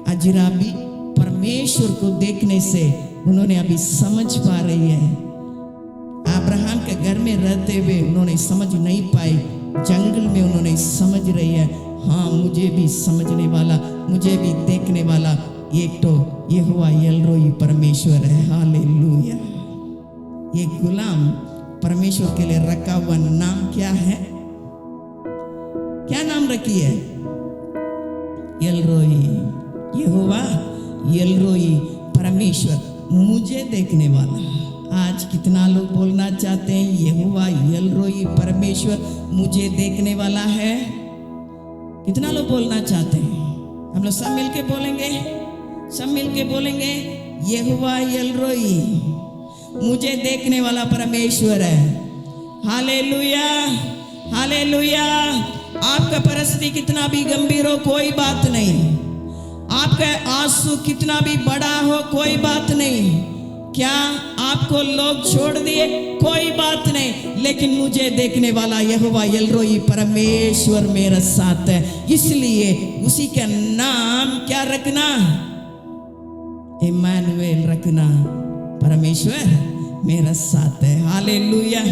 अजरा भी परमेश्वर को देखने से उन्होंने अभी समझ पा रही है। अब्राहम के घर में रहते हुए उन्होंने समझ नहीं पाई, जंगल में उन्होंने समझ रही है, हाँ मुझे भी समझने वाला, मुझे भी देखने वाला एक तो यहोवा एल रोई परमेश्वर है। हालेलुया। ये गुलाम परमेश्वर के लिए रखा हुआ नाम क्या है? क्या नाम रखी है? एल रोई, यहोवा एल रोई परमेश्वर, मुझे देखने वाला। आज कितना लोग बोलना चाहते हैं यहोवा एल रोई परमेश्वर मुझे देखने वाला है? कितना लोग बोलना चाहते हैं? हम लोग सब मिलके बोलेंगे, सब मिलके बोलेंगे, यहोवा एल रोई मुझे देखने वाला परमेश्वर है। Hallelujah, hallelujah. आपका परिस्थिति कितना भी गंभीर हो कोई बात नहीं, आपका आंसू कितना भी बड़ा हो कोई बात नहीं, क्या आपको लोग छोड़ दिए कोई बात नहीं, लेकिन मुझे देखने वाला यहोवा एल रोई परमेश्वर मेरा साथ है। इसलिए उसी का नाम क्या रखना? इम्मानुएल रखना, परमेश्वर मेरा साथ है। Hallelujah,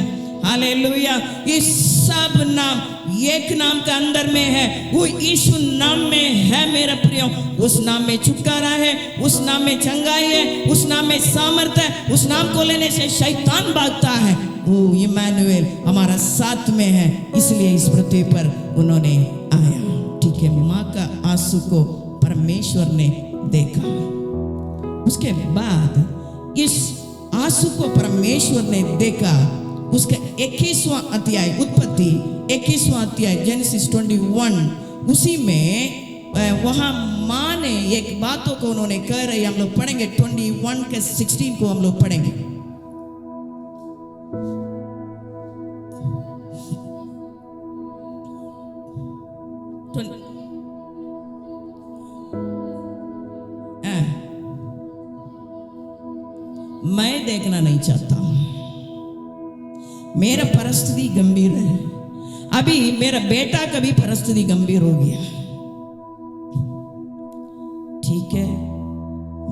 hallelujah. इस सब नाम एक नाम का अंदर में है, वो यीशु नाम में है मेरा प्रियो। उस नाम में छुटकारा है, उस नाम में चंगाई है, उस नाम में सामर्थ है, उस नाम को लेने से शैतान भागता है। वो इम्मानुएल हमारा साथ में है, इसलिए इस पृथ्वी पर उन्होंने आया। ठीक है, माँ का आंसू को परमेश्वर ने देखा। उसके बाद इस आंसू को परमेश्वर ने देखा। उसका 21वां अध्याय, उत्पत्ति 21वां अध्याय, जेनेसिस 21, उसी में वहां माँ ने एक बातों को उन्होंने कह रही, हम लोग पढ़ेंगे 21 के 16 को हम लोग पढ़ेंगे। मैं देखना नहीं चाहता, मेरा परिस्थिति गंभीर है। अभी मेरा बेटा का भी परिस्थिति गंभीर हो गया। ठीक है,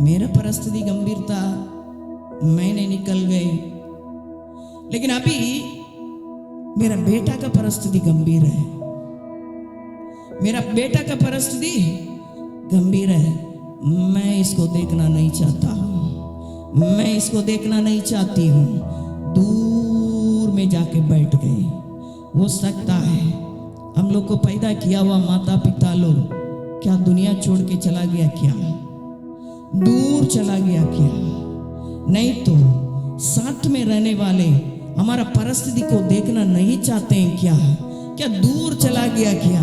मेरा परिस्थिति गंभीर था, मैंने निकल गई, लेकिन अभी मेरा बेटा का परिस्थिति गंभीर है। मेरा बेटा का परिस्थिति गंभीर है। मैं इसको देखना नहीं चाहता हूं, मैं इसको देखना नहीं चाहती हूं। दूर में जाके बैठ गए। हो सकता है हम लोग को पैदा किया हुआ माता पिता लोग क्या दुनिया छोड़ के चला गया, क्या दूर चला गया, क्या नहीं तो साथ में रहने वाले हमारा परिस्थिति को देखना नहीं चाहते हैं, क्या दूर चला गया, क्या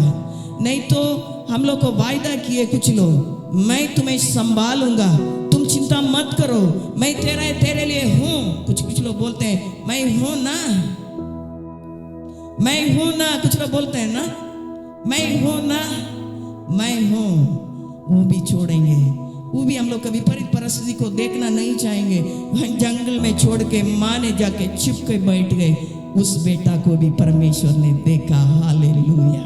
नहीं तो हम लोग को वायदा किए कुछ लोग, मैं तुम्हें संभालूंगा, तुम चिंता मत करो, मैं तेरे लिए हूं। कुछ लोग बोलते हैं मैं हूं ना, मैं हूं ना, कुछ लोग बोलते हैं ना मैं हूं ना, मैं हूं। वो भी छोड़ेंगे, वो भी हम लोग कभी परिस्थिति को देखना नहीं चाहेंगे। जंगल में छोड़ के माँ ने जाके छिप के बैठ गए। उस बेटा को भी परमेश्वर ने देखा। हालेलुया।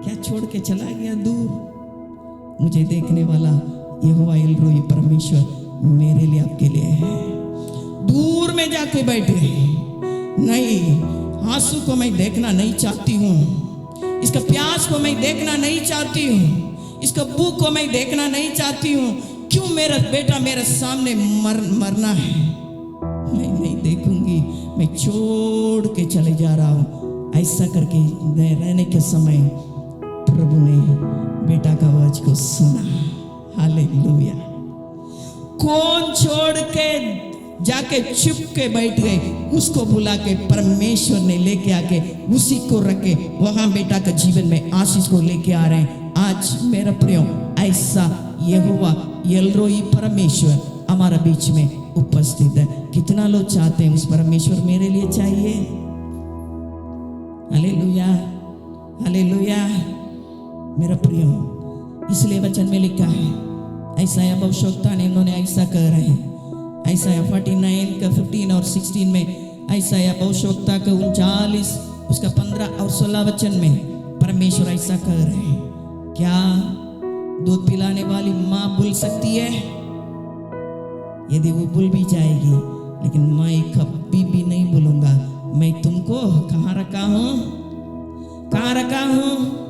क्या छोड़ के चला गया दूर? मुझे देखने वाला यहोवा एलरोई परमेश्वर मेरे लिए आपके लिए है। दूर में जाके बैठ गए, नहीं, आंसू को मैं देखना नहीं चाहती हूँ, इसका प्यास को मैं देखना नहीं चाहती हूँ, इसका भूख को मैं देखना नहीं चाहती हूँ। क्यों मेरा बेटा मेरे सामने मरना है? मैं नहीं देखूंगी, मैं छोड़ के चले जा रहा हूँ। ऐसा करके रहने के समय प्रभु ने बेटा का आवाज को सुना। हालेलुया। कौन छोड़ के जाके चुप के बैठ गए, उसको बुला के परमेश्वर ने लेके आके उसी को रखे वहां बेटा का जीवन में आशीष को लेके आ रहे हैं। आज मेरा प्रियो, ऐसा यहोवा एलरोई परमेश्वर हमारा बीच में उपस्थित है। कितना लोग चाहते हैं उस परमेश्वर मेरे लिए चाहिए? Hallelujah, hallelujah. मेरा प्रियो, इसलिए वचन में लिखा है, ऐसा भविष्यवक्ता ने उन्होंने ऐसा कह रहे हैं, ऐसा 49 का 15 और 16 में, ऐसा भविष्यवक्ता का 39 उसका 15 और 16 वचन में परमेश्वर ऐसा कह रहे हैं। क्या दूध पिलाने वाली माँ भूल सकती है? यदि वो भूल भी जाएगी, लेकिन मैं कभी भी नहीं भूलूंगा। मैं तुमको कहाँ रखा हूँ, कहाँ रखा हूँ?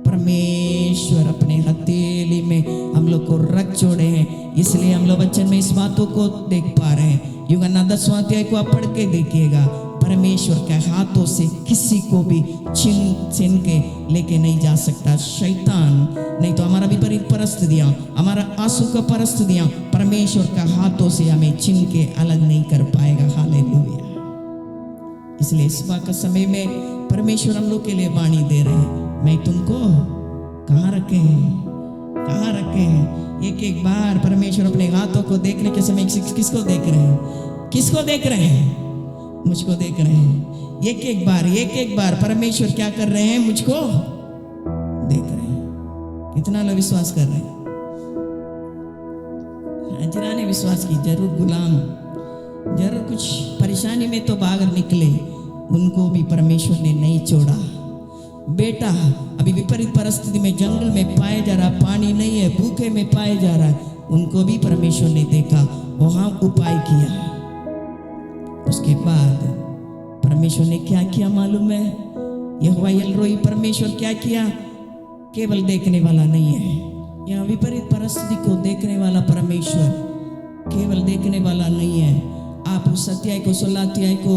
परमेश्वर अपने हथेली में हम लोग को रख छोड़े हैं। इसलिए हम लोग वचन में इस बातों को देख पा रहे हैं। यूहन्ना 10वां अध्याय को आप पढ़ के देखिएगा, परमेश्वर के हाथों से किसी को भी छीन के लेके नहीं जा सकता शैतान। नहीं तो हमारा विपरीत परिस्थितियां, हमारा आंसू का परिस्थितियां परमेश्वर के हाथों से हमें छीन के अलग नहीं कर पाएगा। हालेलुया। इसलिए इस बात का समय में परमेश्वर हम लोग के लिए वाणी दे रहे हैं, मैं तुमको कहाँ रखे हैं, कहाँ रखे हैं? एक एक बार परमेश्वर अपने हाथों को देखने के समय किसको देख रहे हैं? किसको देख रहे हैं? मुझको देख रहे हैं। एक एक बार परमेश्वर क्या कर रहे हैं? मुझको देख रहे हैं। कितना लोग विश्वास कर रहे हैं? जिन्होंने विश्वास की, जरूर गुलाम, जरूर कुछ परेशानी में तो बाहर निकले, उनको भी परमेश्वर ने नहीं छोड़ा। बेटा अभी विपरीत परिस्थिति में जंगल में पाया जा रहा, पानी नहीं है, भूखे में पाया जा रहा है, उनको भी परमेश्वर ने देखा, वहां उपाय किया। उसके बाद परमेश्वर ने क्या किया मालूम है? यहोवा एलरोई परमेश्वर क्या किया? केवल देखने वाला नहीं है, यहाँ विपरीत परिस्थिति को देखने वाला परमेश्वर केवल देखने वाला नहीं है। आप उस अध्याय को 16 अध्याय को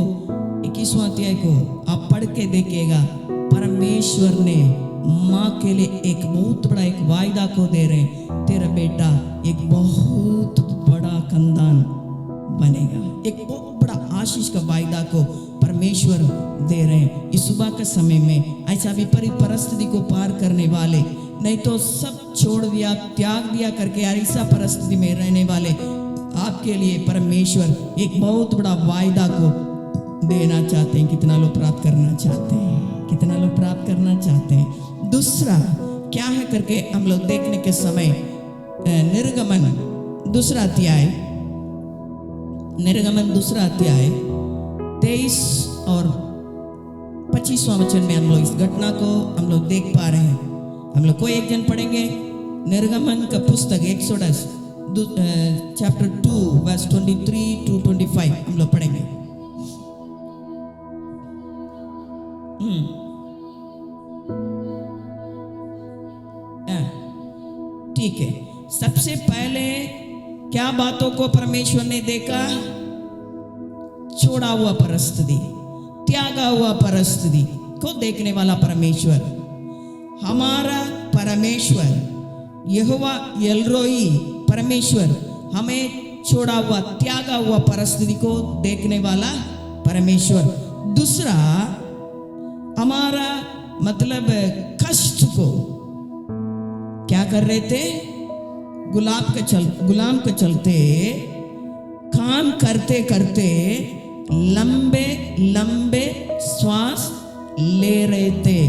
21वां अध्याय को आप पढ़ के देखिएगा। परमेश्वर ने माँ के लिए एक बहुत बड़ा एक वायदा को दे रहे हैं, तेरा बेटा एक बहुत बड़ा खानदान बनेगा। एक बहुत बड़ा आशीष का वायदा को परमेश्वर दे रहे हैं। इस सुबह के समय में ऐसा विपरीत परिस्थिति को पार करने वाले, नहीं तो सब छोड़ दिया, त्याग दिया करके ऐसा परिस्थिति में रहने वाले आपके लिए परमेश्वर एक बहुत बड़ा वायदा को देना चाहते हैं। कितना लोग प्राप्त करना चाहते हैं? कितना लोग प्राप्त करना चाहते हैं? दूसरा क्या है करके हम लोग देखने के समय निर्गमन दूसरा अध्याय 23 और 25वां वचन में हम लोग इस घटना को हम लोग देख पा रहे हैं। हम लोग कोई एक जन पढ़ेंगे निर्गमन का पुस्तक एक्सोडस चैप्टर 2 वर्स 23 to 25 हम लोग पढ़ेंगे। ठीक है, सबसे पहले क्या बातों को परमेश्वर ने देखा? छोड़ा हुआ परिस्थिति, त्यागा हुआ परिस्थिति को देखने वाला परमेश्वर, हमारा परमेश्वर यहोवा एलरोई परमेश्वर हमें छोड़ा हुआ त्यागा हुआ परिस्थिति को देखने वाला परमेश्वर। दूसरा, हमारा मतलब कष्ट को क्या कर रहे थे? गुलाम के चलते काम करते करते लंबे लंबे श्वास ले रहे थे।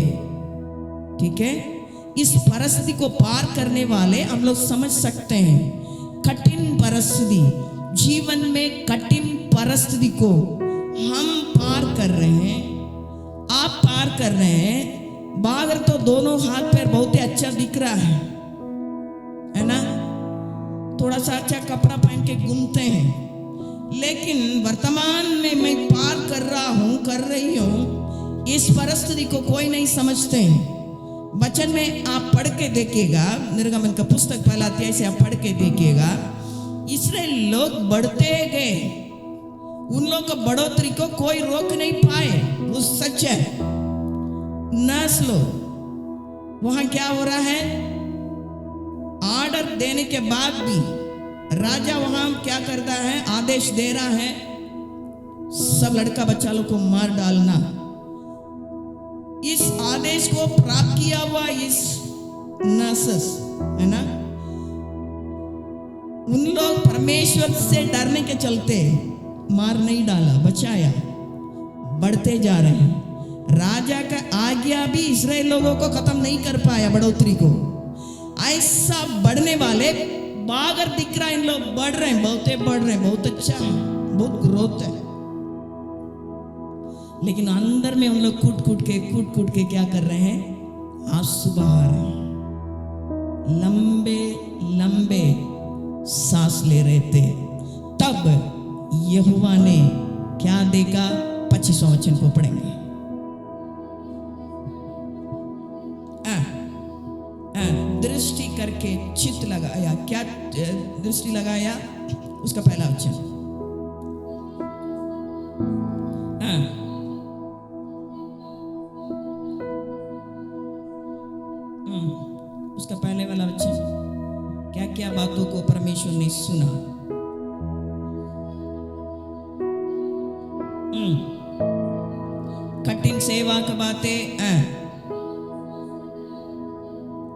ठीक है, इस परिस्थिति को पार करने वाले हम लोग समझ सकते हैं। कठिन परिस्थिति, जीवन में कठिन परिस्थिति को हम पार कर रहे हैं, आप पार कर रहे हैं। बाहर तो दोनों हाथ पैर बहुत ही अच्छा दिख रहा है, थोड़ा सा अच्छा कपड़ा पहन के घूमते हैं, लेकिन वर्तमान में मैं पार कर रहा हूं, कर रही हूं, इस परिस्थिति को कोई नहीं समझते हैं। वचन में आप पढ़ के देखिएगा, निर्गमन का पुस्तक 1 अध्याय से आप पढ़ के देखिएगा, इस्राएल लोग बढ़ते गए, उन लोग को बढ़ोतरी को कोई रोक नहीं पाए। वो सच है। नस्ल वहां क्या हो रहा है, ऑर्डर देने के बाद भी राजा वहां क्या करता है, आदेश दे रहा है सब लड़का बच्चा लोग को मार डालना। इस आदेश को प्राप्त किया हुआ इस नासस है ना, उन लोग परमेश्वर से डरने के चलते मार नहीं डाला, बचाया, बढ़ते जा रहे हैं। राजा का आज्ञा भी इस्राएल लोगों को खत्म नहीं कर पाया बढ़ोतरी को। ऐसा बढ़ने वाले बागर दिख रहा है, इन लोग बढ़ रहे हैं, बहुते बढ़ रहे हैं, बहुत अच्छा है, बहुत ग्रोथ है, लेकिन अंदर में उन लोग कूट कूट के क्या कर रहे हैं, आंसू बहा रहे हैं, लंबे लंबे सांस ले रहे थे। तब यहोवा ने क्या देखा, 25वां वचन को पढ़ेंगे। दृष्टि करके चित्त लगाया, क्या दृष्टि लगाया, उसका पहला वचन। उसका पहले वाला वचन, क्या क्या बातों को परमेश्वर ने सुना। कठिन सेवा की बातें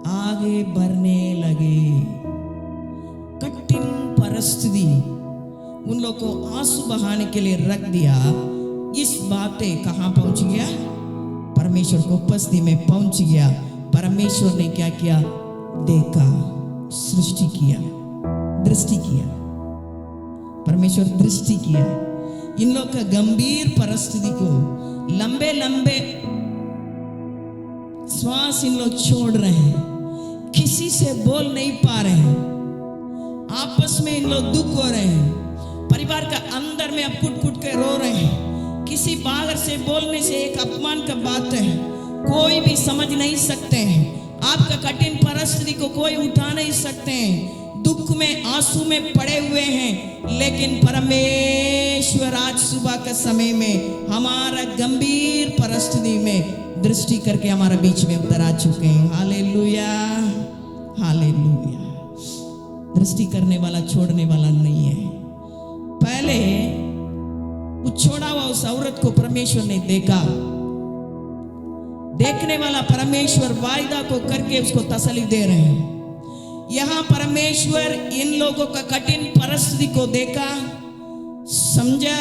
आगे बढ़ने लगे। कठिन परिस्थिति उन लोग को आंसू बहाने के लिए रख दिया। इस बातें कहां पहुंच गया, परमेश्वर को उपस्थिति में पहुंच गया। परमेश्वर ने क्या किया, देखा, सृष्टि किया, दृष्टि किया। परमेश्वर दृष्टि किया। इन लोग का गंभीर परिस्थिति को, लंबे लंबे श्वास इन लोग छोड़ रहे हैं, किसी से बोल नहीं पा रहे हैं, आपस में इन लोग दुख हो रहे हैं, परिवार का अंदर में अब कुट कुट के रो रहे हैं। किसी बाहर से बोलने से एक अपमान का बात है, कोई भी समझ नहीं सकते हैं। आपका कठिन परिस्थिति को कोई उठा नहीं सकते हैं, दुख में आंसू में पड़े हुए हैं। लेकिन परमेश्वर आज सुबह के समय में हमारा गंभीर परिस्थिति में दृष्टि करके हमारा बीच में उतर आ चुके हैं। Hallelujah, hallelujah. दृष्टि करने वाला छोड़ने वाला नहीं है। पहले उस छोड़ा हुआ उस औरत को परमेश्वर ने देखा। देखने वाला परमेश्वर वायदा को करके उसको तसल्ली दे रहे हैं। यहां परमेश्वर इन लोगों का कठिन परिस्थिति को देखा, समझा,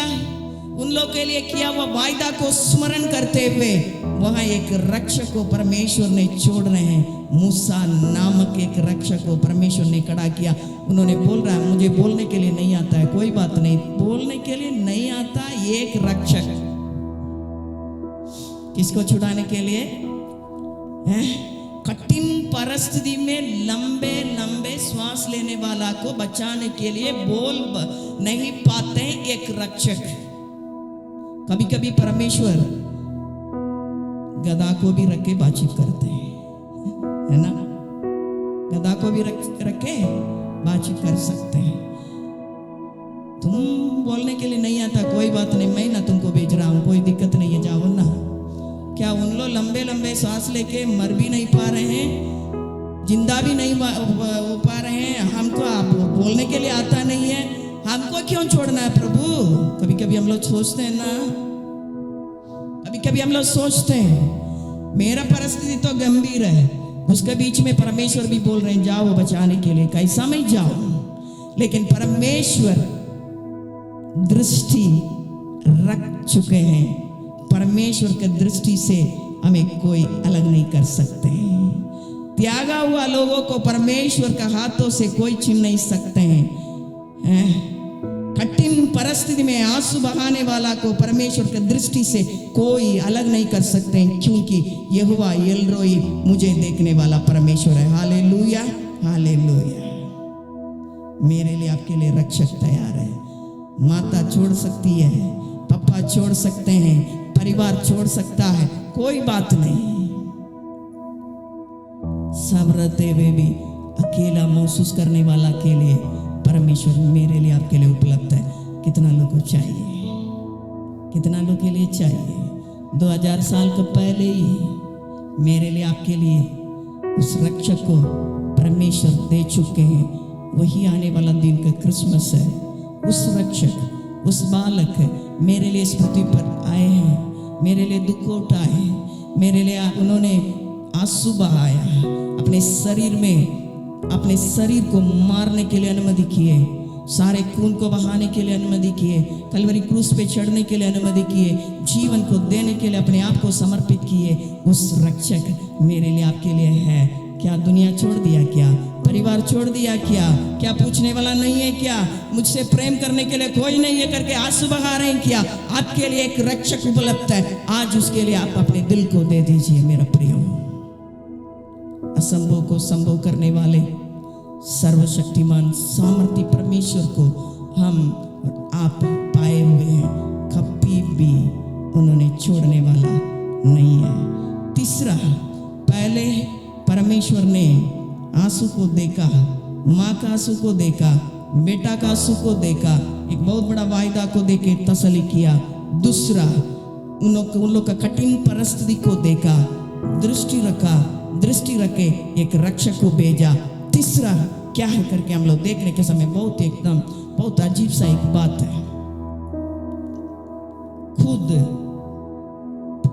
उन लोगों के लिए किया हुआ वायदा को स्मरण करते हुए वहां एक रक्षक को परमेश्वर ने छोड़ रहे हैं। मूसा नामक एक रक्षक को परमेश्वर ने खड़ा किया। उन्होंने बोल रहा है, मुझे बोलने के लिए नहीं आता है, कोई बात नहीं, बोलने के लिए नहीं आता, एक रक्षक किसको छुड़ाने के लिए है? कठिन परिस्थिति में लंबे लंबे श्वास लेने वाला को बचाने के लिए बोल नहीं पाते हैं एक रक्षक। कभी कभी परमेश्वर गधा को भी रख के बातचीत करते हैं, है ना? गधा को भी रख के बातचीत कर सकते हैं। तुम बोलने के लिए नहीं आता, कोई बात नहीं, मैं ना तुमको भेज रहा हूं, कोई दिक्कत नहीं है, जाओ ना। क्या उन लोग लंबे लंबे सांस लेके मर भी नहीं पा रहे हैं, जिंदा भी नहीं हो पा रहे हैं? हमको आप बोलने के लिए आता नहीं है, हमको क्यों छोड़ना है प्रभु? कभी कभी हम लोग सोचते हैं ना, कभी कभी हम लोग सोचते हैं मेरा परिस्थिति तो गंभीर है, उसके बीच में परमेश्वर भी बोल रहे हैं जाओ बचाने के लिए, कैसा मैं जाऊं? लेकिन परमेश्वर दृष्टि रख चुके हैं। परमेश्वर के दृष्टि से हमें कोई अलग नहीं कर सकते। त्यागा हुआ लोगों को परमेश्वर का हाथों से कोई छीन नहीं सकते हैं। कठिन परिस्थिति में आंसू बहाने वाला को परमेश्वर के दृष्टि से कोई अलग नहीं कर सकते हैं, क्योंकि यहोवा एलरोई मुझे देखने वाला परमेश्वर है। Hallelujah, hallelujah. मेरे लिए आपके लिए रक्षक तैयार है। माता छोड़ सकती है, पापा छोड़ सकते हैं, परिवार छोड़ सकता है, कोई बात नहीं। सब रहते हुए भी अकेला महसूस करने वाला के लिए परमेश्वर मेरे लिए आपके लिए उपलब्ध है। कितना लोगों को चाहिए? कितना लोगों के लिए चाहिए? 2000 साल के पहले ही मेरे लिए आपके लिए उस रक्षक को परमेश्वर दे चुके हैं। वही आने वाला दिन का क्रिसमस है। उस रक्षक, उस बालक मेरे लिए इस पृथ्वी पर आए हैं, मेरे लिए दुख उठाए, मेरे लिए उन्होंने आंसू बहाया, अपने शरीर में अपने शरीर को मारने के लिए अनुमति किए, सारे खून को बहाने के लिए अनुमति किए, कलवरी क्रूस पे चढ़ने के लिए अनुमति किए, जीवन को देने के लिए अपने आप को समर्पित किए। उस रक्षक मेरे लिए आपके लिए है। क्या दुनिया छोड़ दिया? क्या परिवार छोड़ दिया? क्या पूछने वाला नहीं है? क्या मुझसे प्रेम करने के लिए कोई नहीं है करके आंसू बहा रहे हैं? क्या आपके लिए एक रक्षक उपलब्ध है? आज उसके लिए आप अपने दिल को दे दीजिए। मेरा प्रियो, असंभव को संभव करने वाले सर्वशक्तिमान सामर्थी परमेश्वर को हम और आप पाए हुए हैं। कभी भी उन्होंने छोड़ने वाला नहीं है। तीसरा, पहले परमेश्वर ने आंसू को देखा, माँ का आंसू को देखा, बेटा का आंसू को देखा, एक बहुत बड़ा वायदा को देके तसल्ली किया। दूसरा, उन लोग का कठिन परिस्थिति को देखा, दृष्टि रखे एक रक्षक को भेजा। तीसरा क्या है करके हम लोग देखने के समय बहुत अजीब सा एक बात है।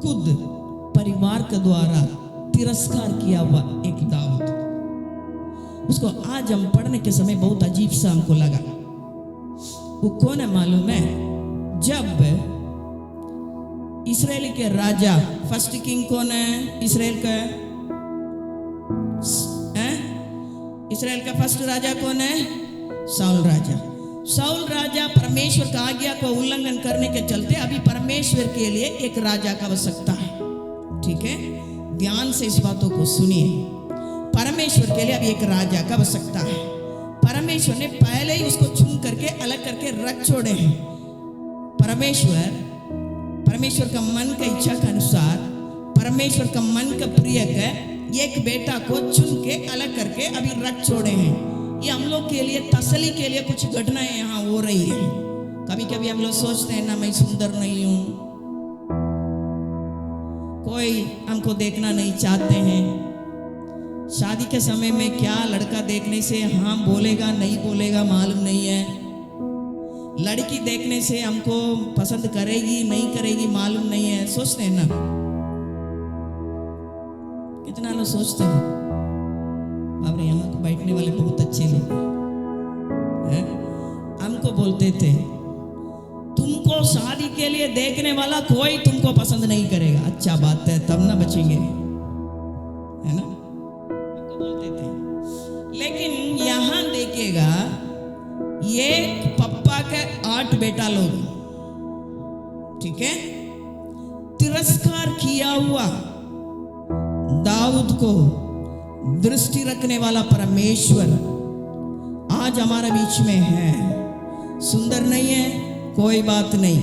खुद परिवार के द्वारा तिरस्कार किया हुआ एक दाऊद, उसको आज हम पढ़ने के समय बहुत अजीब सा हमको लगा। वो कौन है मालूम है? जब इस्राएल के राजा, फर्स्ट किंग कौन है इस्राएल का? इस्राएल का फर्स्ट राजा कौन है? साउल राजा परमेश्वर का आज्ञा को उल्लंघन करने के चलते अभी परमेश्वर के लिए एक राजा का आवश्यकता है। ठीक है, ध्यान से इस बातों को सुनिए। परमेश्वर के लिए अभी एक राजा का आवश्यकता है। परमेश्वर ने पहले ही उसको चुन करके अलग करके रख छोड़े हैं। परमेश्वर का मन का इच्छा के अनुसार, परमेश्वर का मन का प्रिय का एक बेटा को चुन के अलग करके अभी रख छोड़े हैं। ये हम लोग के लिए तसल्ली के लिए कुछ घटनाएं यहाँ हो रही है। कभी कभी हम लोग सोचते हैं ना, मैं सुंदर नहीं हूं, कोई हमको देखना नहीं चाहते हैं। शादी के समय में क्या लड़का देखने से हाँ बोलेगा नहीं बोलेगा मालूम नहीं है, लड़की देखने से हमको पसंद करेगी नहीं करेगी मालूम नहीं है। सोचते हैं ना, कितना लोग सोचते हैं। बाबरे, यहाँ बैठने वाले बहुत अच्छे लोग हैं। हमको बोलते थे तुमको शादी के लिए देखने वाला कोई तुमको पसंद नहीं करेगा। अच्छा बात है, तब ना बचेंगे, है ना? हमको बोलते थे। लेकिन यहाँ देखिएगा, ये पप्पा के 8 बेटा लोग, ठीक है, तिरस्कार किया हुआ दाऊद को दृष्टि रखने वाला परमेश्वर आज हमारे बीच में है। सुंदर नहीं है, कोई बात नहीं,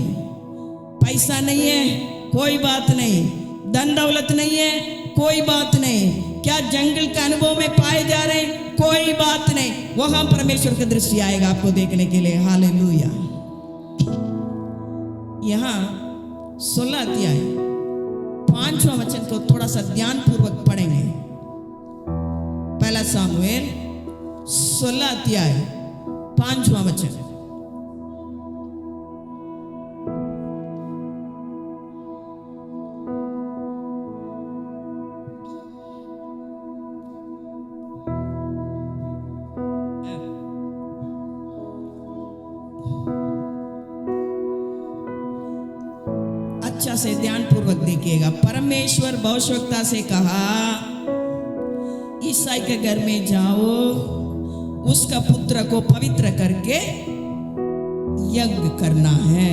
पैसा नहीं है, कोई बात नहीं, धन दौलत नहीं है, कोई बात नहीं, क्या जंगल के अनुभव में पाए जा रहे हैं, कोई बात नहीं, वहां परमेश्वर की दृष्टि आएगा आपको देखने के लिए। हालेलुया। यहां 16 अध्याय 5वां वचन को थोड़ा सा ध्यान पूर्वक पढ़ेंगे। पहला सामुएल 16 अध्याय 5वां वचन। अच्छा से ध्यान पूर्वक देखिएगा। परमेश्वर भविष्यवक्ता से कहा, ईसाई के घर में जाओ, उसका पुत्र को पवित्र करके यज्ञ करना है।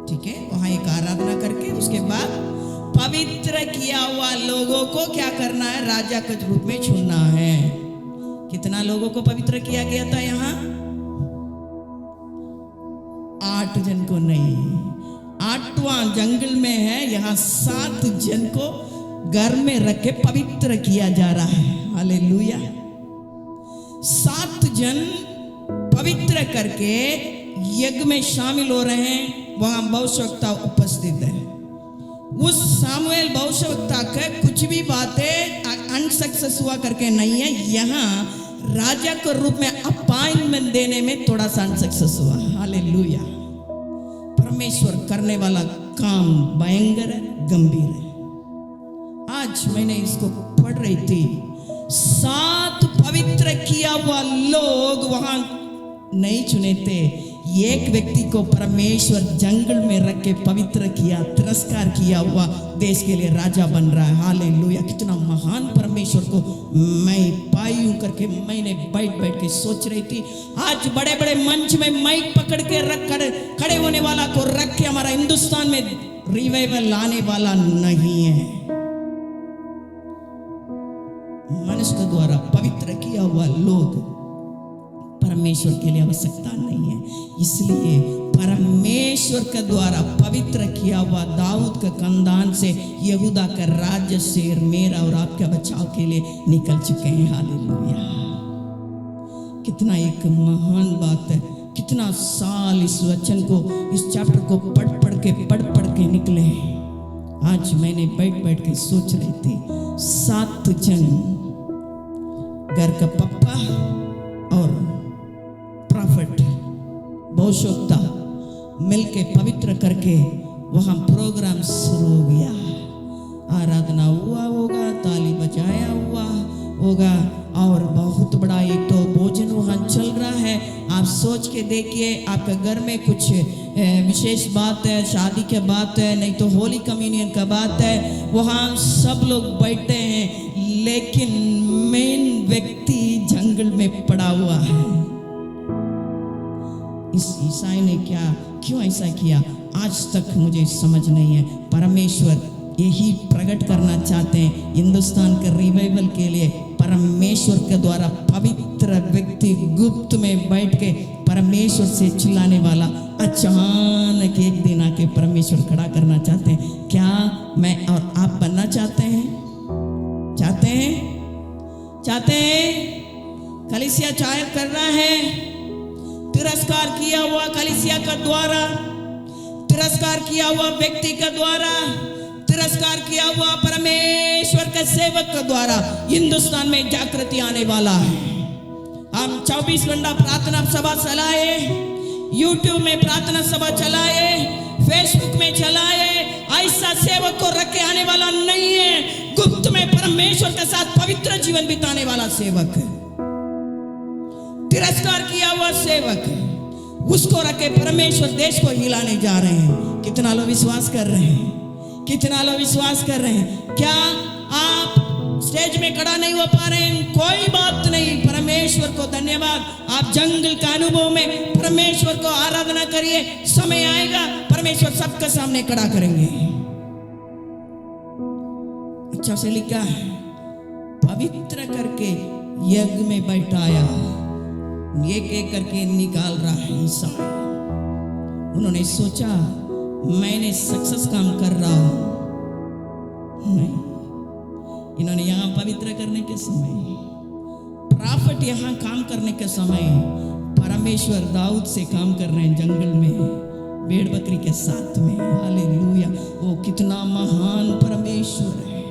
ठीक है, वहां एक आराधना करके उसके बाद पवित्र किया हुआ लोगों को क्या करना है? राजा के रूप में चुनना है। कितना लोगों को पवित्र किया गया था यहाँ? 8 जन को नहीं, 8वां जंगल में है, यहाँ 7 जन को घर में रख के पवित्र किया जा रहा है। हालेलुया। 7 जन पवित्र करके यज्ञ में शामिल हो रहे हैं। वहां भविष्यवक्ता उपस्थित है। उस सामुएल भविष्यवक्ता के कुछ भी बातें अनसक्सेस हुआ करके नहीं है, यहाँ राजा के रूप में अपॉइंटमेंट देने में थोड़ा सा अनसक्सेस हुआ। हालेलुया। परमेश्वर करने वाला काम भयंकर है, गंभीर है। आज मैंने इसको पढ़ रही थी, 7 पवित्र किया हुआ लोग वहां नहीं चुने थे। एक व्यक्ति को परमेश्वर जंगल में रख के पवित्र किया, तिरस्कार किया हुआ देश के लिए राजा बन रहा है। हालेलुया। कितना महान परमेश्वर को मैं पाई हूं करके मैंने बैठ के सोच रही थी। आज बड़े बड़े मंच में माइक पकड़ के खड़े होने वाला को रख के हमारा हिंदुस्तान में रिवाइवल लाने वाला नहीं है। मनुष्य के द्वारा पवित्र किया हुआ लोग परमेश्वर के लिए आवश्यकता नहीं है। इसलिए परमेश्वर के द्वारा पवित्र किया हुआ दाऊद के खानदान से यहूदा का राज्य शेर मेरा और आपका बचाव के लिए निकल चुके हैं। हालेलुया। कितना एक महान बात है। कितना साल इस वचन को, इस चैप्टर को पढ़ के निकले। आज मैंने बैठ के सोच रही थी, 7 जन घर का पप्पा और प्रॉफिट भविष्यवक्ता मिलके पवित्र करके वहां प्रोग्राम शुरू हो गया। आराधना हुआ होगा, ताली बजाया हुआ होगा और बहुत बड़ा एक तो भोजन वहां चल रहा है। आप सोच के देखिए, आपके घर में कुछ विशेष बात है, शादी के बात है, नहीं तो होली कम्युनियन का बात है, वहां सब लोग बैठे हैं, लेकिन मेन व्यक्ति जंगल में पड़ा हुआ है। इस ईसाई ने क्यों ऐसा किया, आज तक मुझे समझ नहीं है। परमेश्वर यही प्रकट करना चाहते हैं हिंदुस्तान के रिवाइवल के लिए। परमेश्वर के द्वारा पवित्र व्यक्ति गुप्त में बैठ के परमेश्वर से चिल्लाने वाला अचानक एक दिन आके परमेश्वर खड़ा करना चाहते हैं। क्या मैं और आप बनना चाहते हैं? चाहते हैं? कलीसिया चाहे कर रहा है, तिरस्कार किया हुआ कलीसिया का द्वारा, तिरस्कार किया हुआ व्यक्ति का द्वारा, तिरस्कार किया हुआ परमेश्वर के सेवक के द्वारा हिंदुस्तान में जागृति आने वाला है। हम 24 घंटा प्रार्थना सभा चलाए, YouTube में प्रार्थना सभा चलाए, Facebook में चलाए, ऐसा सेवक को रख के आने वाला नहीं है। गुप्त में परमेश्वर के साथ पवित्र जीवन बिताने वाला सेवक, तिरस्कार किया हुआ सेवक, उसको रख के परमेश्वर देश को हिलाने जा रहे हैं। कितना लोग विश्वास कर रहे हैं? कितना लोग विश्वास कर रहे हैं? क्या आप स्टेज में खड़ा नहीं हो पा रहे हैं? कोई बात नहीं, परमेश्वर को धन्यवाद। आप जंगल का अनुभव में परमेश्वर को आराधना करिए, समय आएगा परमेश्वर सबके सामने खड़ा करेंगे। अच्छा से लिखा है, पवित्र करके यज्ञ में बैठाया, एक करके निकाल रहा है ईसाई। उन्होंने सोचा मैंने सक्सेस काम कर रहा हूं। नहीं, इन्होंने यहां पवित्र करने के समय, प्रॉफिट यहां काम करने के समय परमेश्वर दाऊद से काम कर रहे हैं जंगल में, भेड़ बकरी के साथ में। हालेलुया। वो कितना महान परमेश्वर है।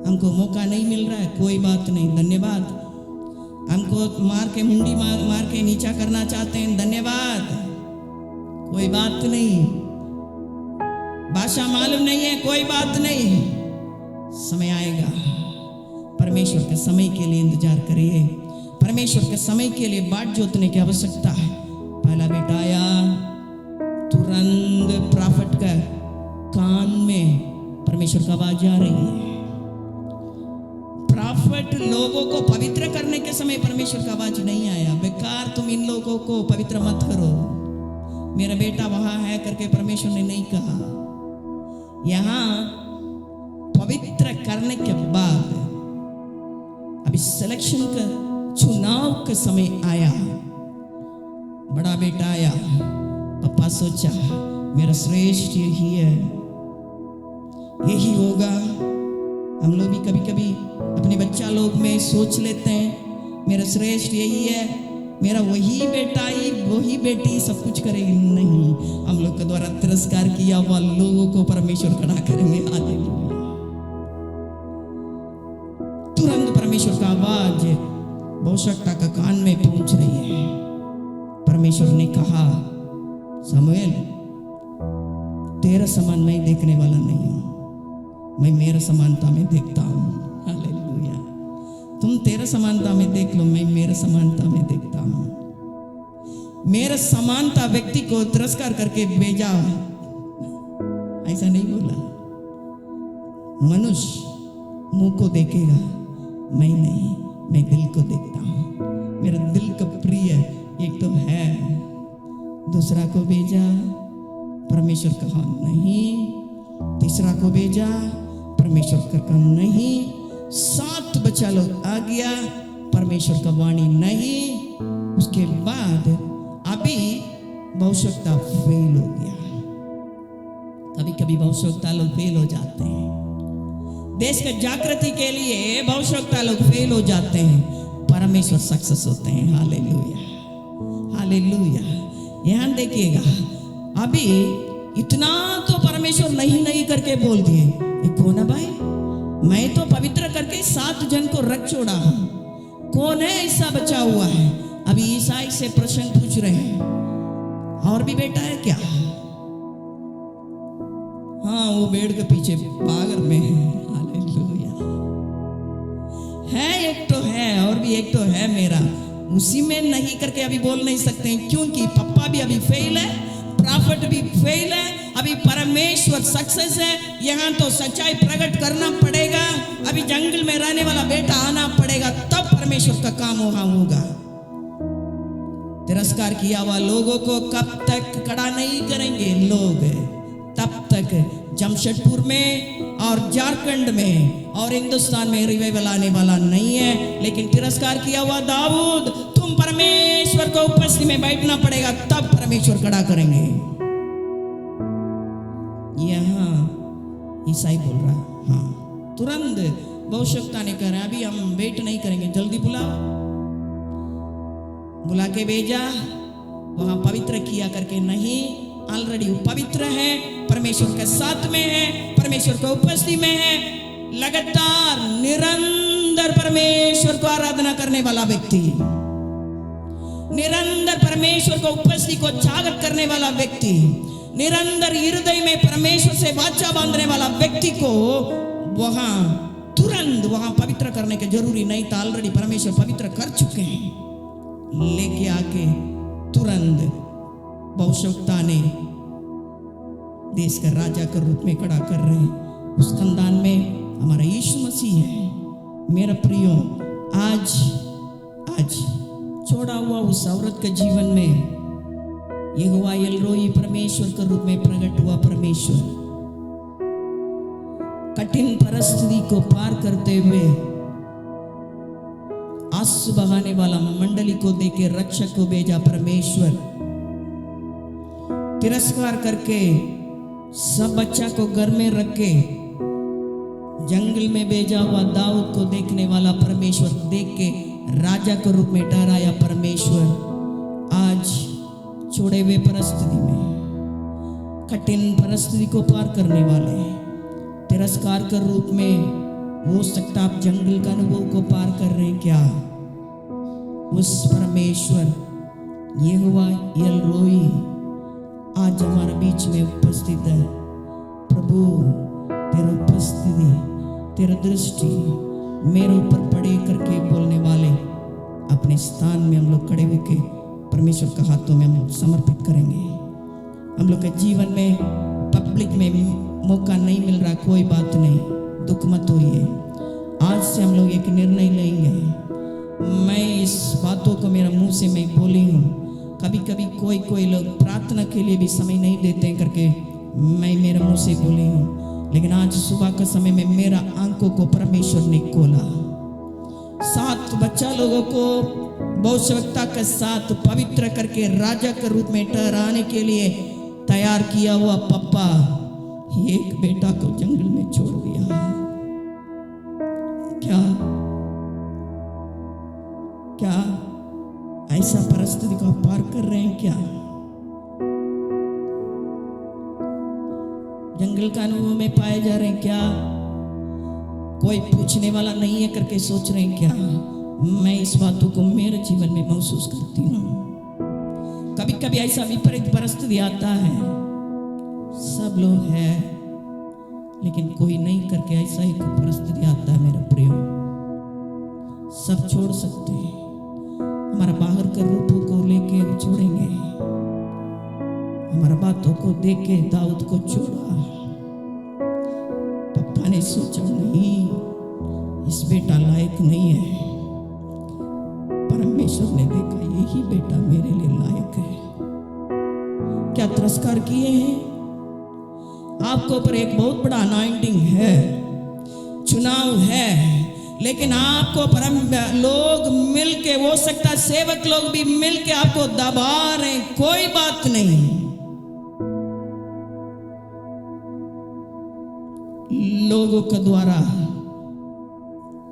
हमको मौका नहीं मिल रहा है, कोई बात नहीं, धन्यवाद। हमको मार के मुंडी मार के नीचा करना चाहते हैं, धन्यवाद, कोई बात नहीं। भाषा मालूम नहीं है, कोई बात नहीं, समय आएगा। परमेश्वर के समय के लिए इंतजार करिए। परमेश्वर के समय के लिए बाट जोतने की आवश्यकता है। पहला बेटा आया, तुरंत प्रॉफिट का कान में परमेश्वर का आवाज आ रही है। प्रॉफिट लोगों को पवित्र करने के समय परमेश्वर का आवाज नहीं आया, बेकार तुम इन लोगों को पवित्र मत करो, मेरा बेटा वहां है करके परमेश्वर ने नहीं कहा। यहां पवित्र करने के बाद, अभी सिलेक्शन का चुनाव का समय आया, बड़ा बेटा आया, पापा सोचा मेरा श्रेष्ठ यही है, यही होगा। हम लोग भी कभी कभी अपने बच्चा लोग में सोच लेते हैं मेरा श्रेष्ठ यही है, मेरा वही बेटा ही वही बेटी सब कुछ करेगी। नहीं, हम लोग के द्वारा तिरस्कार किया हुआ लोगों को परमेश्वर खड़ा करेंगे। हालेलुया। तुरंत परमेश्वर का आवाज भविष्यवक्ता का कान में पहुंच रही है। परमेश्वर ने कहा, सामुएल तेरा समान मैं देखने वाला नहीं हूं, मैं मेरा समानता में देखता हूं। हालेलुया। तुम तेरा समानता में देख लो, मैं मेरा समानता में देखता हूं। मेरा समानता व्यक्ति को तिरस्कार करके भेजा, ऐसा नहीं बोला। मनुष्य मुंह को देखेगा, मैं नहीं, मैं दिल को देखता हूं। मेरा दिल का प्रिय एक तो है, दूसरा को भेजा, परमेश्वर कहा नहीं, तीसरा को भेजा, परमेश्वर का कहा नहीं, 7 बच्चा लोग आ गया, परमेश्वर का वाणी नहीं। उसके बाद अभी भविष्यवक्ता फेल हो गया। कभी कभी भविष्यवक्ता लोग फेल हो जाते हैं, देश का जागृति के लिए भविष्यवक्ता लोग फेल हो जाते हैं, परमेश्वर सक्सेस होते हैं। Hallelujah, hallelujah. यहाँ देखिएगा, अभी इतना तो परमेश्वर नहीं करके बोल दिए, कौन है भाई? मैं तो पवित्र करके 7 जन को रख छोड़ा हूं, कौन है ऐसा बचा हुआ है? अभी ईसाई से प्रश्न पूछ रहे हैं, और भी बेटा है क्या? हाँ, वो पेड़ के पीछे बागर में है। हालेलुया। है एक तो है, और भी एक तो है मेरा, उसी में नहीं करके अभी बोल नहीं सकते, क्योंकि पप्पा भी अभी फेल है, प्रॉफिट भी फेल है, अभी परमेश्वर सक्सेस है। यहाँ तो सच्चाई प्रकट करना पड़ेगा, अभी जंगल में रहने वाला बेटा आना पड़ेगा, तब परमेश्वर का काम वहां होगा। तिरस्कार किया हुआ लोगों को कब तक खड़ा नहीं करेंगे लोग? तब तक जमशेदपुर में और झारखंड में और हिंदुस्तान में रिवाइवल आने वाला नहीं है। लेकिन तिरस्कार किया हुआ दाऊद, तुम परमेश्वर को उपस्थिति में बैठना पड़ेगा, तब परमेश्वर खड़ा करेंगे। यहाँ ईसाई बोल रहा, हाँ, तुरंत भविष्यवक्ता ने कहा, अभी हम वेट नहीं करेंगे, जल्दी बुला के भेजा। वहां पवित्र किया करके नहीं, ऑलरेडी वो पवित्र है, परमेश्वर के साथ में है, परमेश्वर को उपस्थिति में है। लगातार निरंतर परमेश्वर को आराधना करने वाला व्यक्ति, निरंतर परमेश्वर को उपस्थिति को जागृत करने वाला व्यक्ति, निरंतर हृदय में परमेश्वर से वाचा बांधने वाला व्यक्ति को वहां तुरंत वहां पवित्र करने के जरूरी नहीं था, ऑलरेडी परमेश्वर पवित्र कर चुके हैं। लेके आके तुरंत भविष्यवक्ता ने देश का राजा के रूप में खड़ा कर रहे हैं। उस खानदान में हमारा यीशु मसीह है। मेरा प्रियो, आज छोड़ा हुआ उस औरत के जीवन में यहोवा एल रोई परमेश्वर के रूप में प्रकट हुआ। परमेश्वर कठिन परिस्थिति को पार करते हुए आंसू बहाने वाला मंडली को देके रक्षक को भेजा। परमेश्वर तिरस्कार करके सब बच्चा को घर में रख के जंगल में भेजा हुआ दाऊद को देखने वाला परमेश्वर देख के राजा के रूप में ठहराया। परमेश्वर आज छोड़े हुए परिस्थिति में, कठिन परिस्थिति को पार करने वाले तिरस्कार के रूप में, हो सकता आप जंगल का अनुभव को पार कर रहे हैं क्या? उस परमेश्वर यहोवा एल रोई आज हमारे बीच में उपस्थित है। प्रभु तेरा उपस्थिति, तेरा दृष्टि मेरे ऊपर पड़े करके बोलने वाले अपने स्थान में हम लोग खड़े होकर परमेश्वर के हाथों में हम लोग समर्पित करेंगे। हम लोग के जीवन में पब्लिक में मौका नहीं मिल रहा, कोई बात नहीं, दुख मत होइए। आज से हम लोग एक निर्णय लेंगे। मैं इस बातों को मेरा मुंह से मैं बोली हूँ। कभी कभी कोई लोग प्रार्थना के लिए भी समय नहीं देते हैं करके मैं मेरे मुंह से बोली हूँ, लेकिन आज सुबह का समय में मेरा आंखों को परमेश्वर ने खोला। 7 बच्चा लोगों को भविष्यवक्ता के साथ पवित्र करके राजा के रूप में ठहराने के लिए तैयार किया हुआ पप्पा एक बेटा को जंगल में छोड़ दिया। क्या ऐसा परिस्थिति को पार कर रहे हैं क्या? जंगल का अनुभव में पाए जा रहे हैं क्या? कोई पूछने वाला नहीं है करके सोच रहे हैं क्या? मैं इस बातों को मेरे जीवन में महसूस करती हूँ। कभी कभी ऐसा विपरीत परिस्थिति आता है, सब लोग हैं लेकिन कोई नहीं करके ऐसा ही परिस्थिति आता है। मेरा प्रियो, सब छोड़ सकते हैं, हमारा बाहर के रूपों को लेके हम छोड़ेंगे। हमारा बातों को देख के दाऊद को छोड़ा। पप्पा ने सोचा नहीं, इस बेटा लायक नहीं है। परमेश्वर ने देखा यही बेटा मेरे लिए लायक है। क्या तिरस्कार किए हैं? आपके ऊपर एक बहुत बड़ा अनॉइंटिंग है, चुनाव है, लेकिन आपको परम लोग मिलके, हो सकता है सेवक लोग भी मिलके आपको दबा रहे, कोई बात नहीं। लोगों के द्वारा,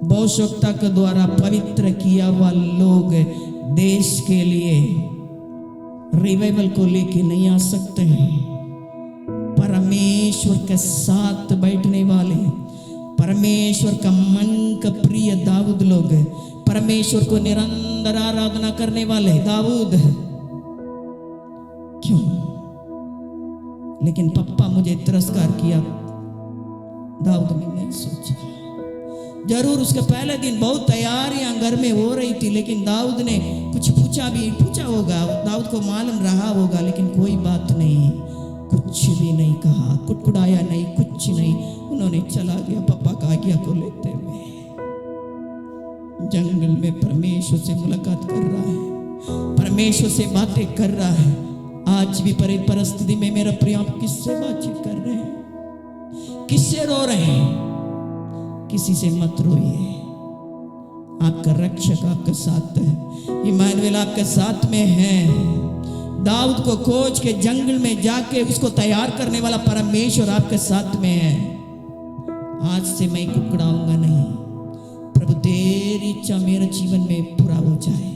भविष्यवक्ता के द्वारा पवित्र किया हुआ लोग देश के लिए रिवाइवल को लेके नहीं आ सकते हैं। परमेश्वर के साथ बैठने वाले, परमेश्वर का मन का प्रिय दाऊद लोग, परमेश्वर को निरंतर आराधना करने वाले दाऊद। क्यों? लेकिन पप्पा मुझे तिरस्कार किया, दाऊद ने नहीं सोचा। जरूर उसके पहले दिन बहुत तैयारियां घर में हो रही थी, लेकिन दाऊद ने कुछ पूछा होगा, दाऊद को मालूम रहा होगा, लेकिन कोई बात नहीं, कुछ भी नहीं कहा, कुटकुटाया नहीं, कुछ नहीं। उन्होंने चला गया पप्पा का आज्ञा को लेते हुए। जंगल में परमेश्वर से मुलाकात कर रहा है, परमेश्वर से बातें कर रहा है। आज भी परिस्थिति में मेरा प्रिय, आप किससे बातचीत कर रहे हैं? किससे रो रहे हैं? किसी से मत रोइए। आपका रक्षक आपके साथ है, इमानुएल आपके साथ में है। दाऊद को खोज के जंगल में जाके उसको तैयार करने वाला परमेश्वर आपके साथ में है। आज से मैं कुकड़ाऊंगा नहीं। प्रभु तेरी इच्छा मेरे जीवन में पूरा हो जाए।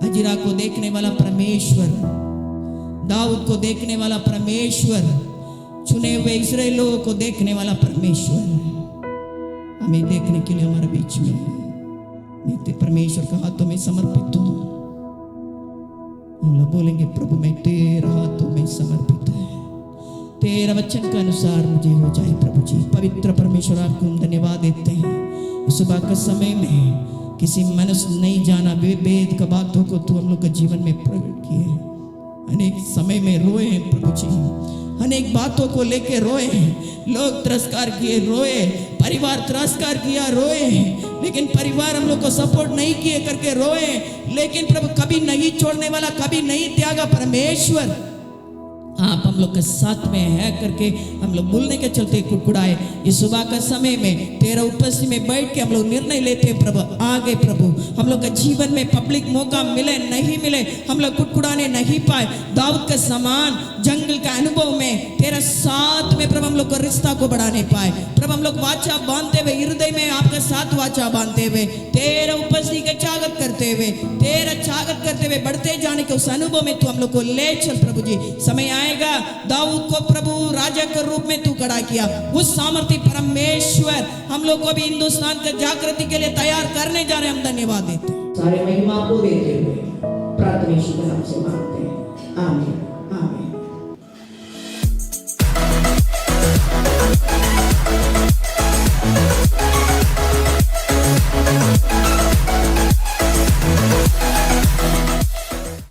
अजीरा को देखने वाला परमेश्वर, दाऊद को देखने वाला परमेश्वर, चुने हुए इस्राएल लोगों को देखने वाला परमेश्वर हमें देखने के लिए हमारे बीच में है। मैं ते परमेश्वर के हाथों में समर्पित हूँ। हम लोग बोलेंगे, प्रभु मैं तेरे हाथों में समर्पित है, तेरा वचन के अनुसार मुझे हो जाए। प्रभु जी, पवित्र परमेश्वर, आपको हम धन्यवाद देते हैं। सुबह के समय में किसी मनुष्य नहीं जाना वेद का बातों को तू हम लोग के जीवन में प्रकट किए। अनेक समय में रोए हैं प्रभु जी, अनेक बातों को लेके रोए हैं। लोग तिरस्कार किए, रोए, परिवार तिरस्कार किया, रोए, लेकिन परिवार हम लोग को सपोर्ट नहीं किए करके रोए। लेकिन प्रभु कभी नहीं छोड़ने वाला, कभी नहीं त्यागा परमेश्वर, आप हम लोग के साथ में है करके हम लोग बोलने के चलते कुड़कुड़ाए। इस सुबह का समय में तेरा उपस्थिति में बैठ के हम लोग निर्णय लेते हैं प्रभु, आगे प्रभु हम लोग के जीवन में पब्लिक मौका मिले नहीं मिले, हम लोग कुड़कुड़ाने नहीं पाए। दाऊद के समान जंगल का अनुभव में तेरा साथ में प्रभु हम लोग को रिश्ता को बढ़ाने पाए। प्रभु हम लोग वाचा बांधते हुए, हृदय में आपके साथ वाचा बांधते हुए, तेरा उपस्थिति के चागत करते हुए, तेरा चागत करते हुए बढ़ते जाने के उस अनुभव में तू हम लोग को ले चल प्रभु जी। समय आएगा दाऊद को प्रभु राजा के रूप में तू खड़ा किया, उस सामर्थ्य परमेश्वर हम लोग को भी हिंदुस्तान के जागृति के लिए तैयार करने जा रहे हैं। हम धन्यवाद देते हैं,
सारे महिमा को देते हुए प्रार्थना यीशु के नाम से मांगते हैं, आमीन।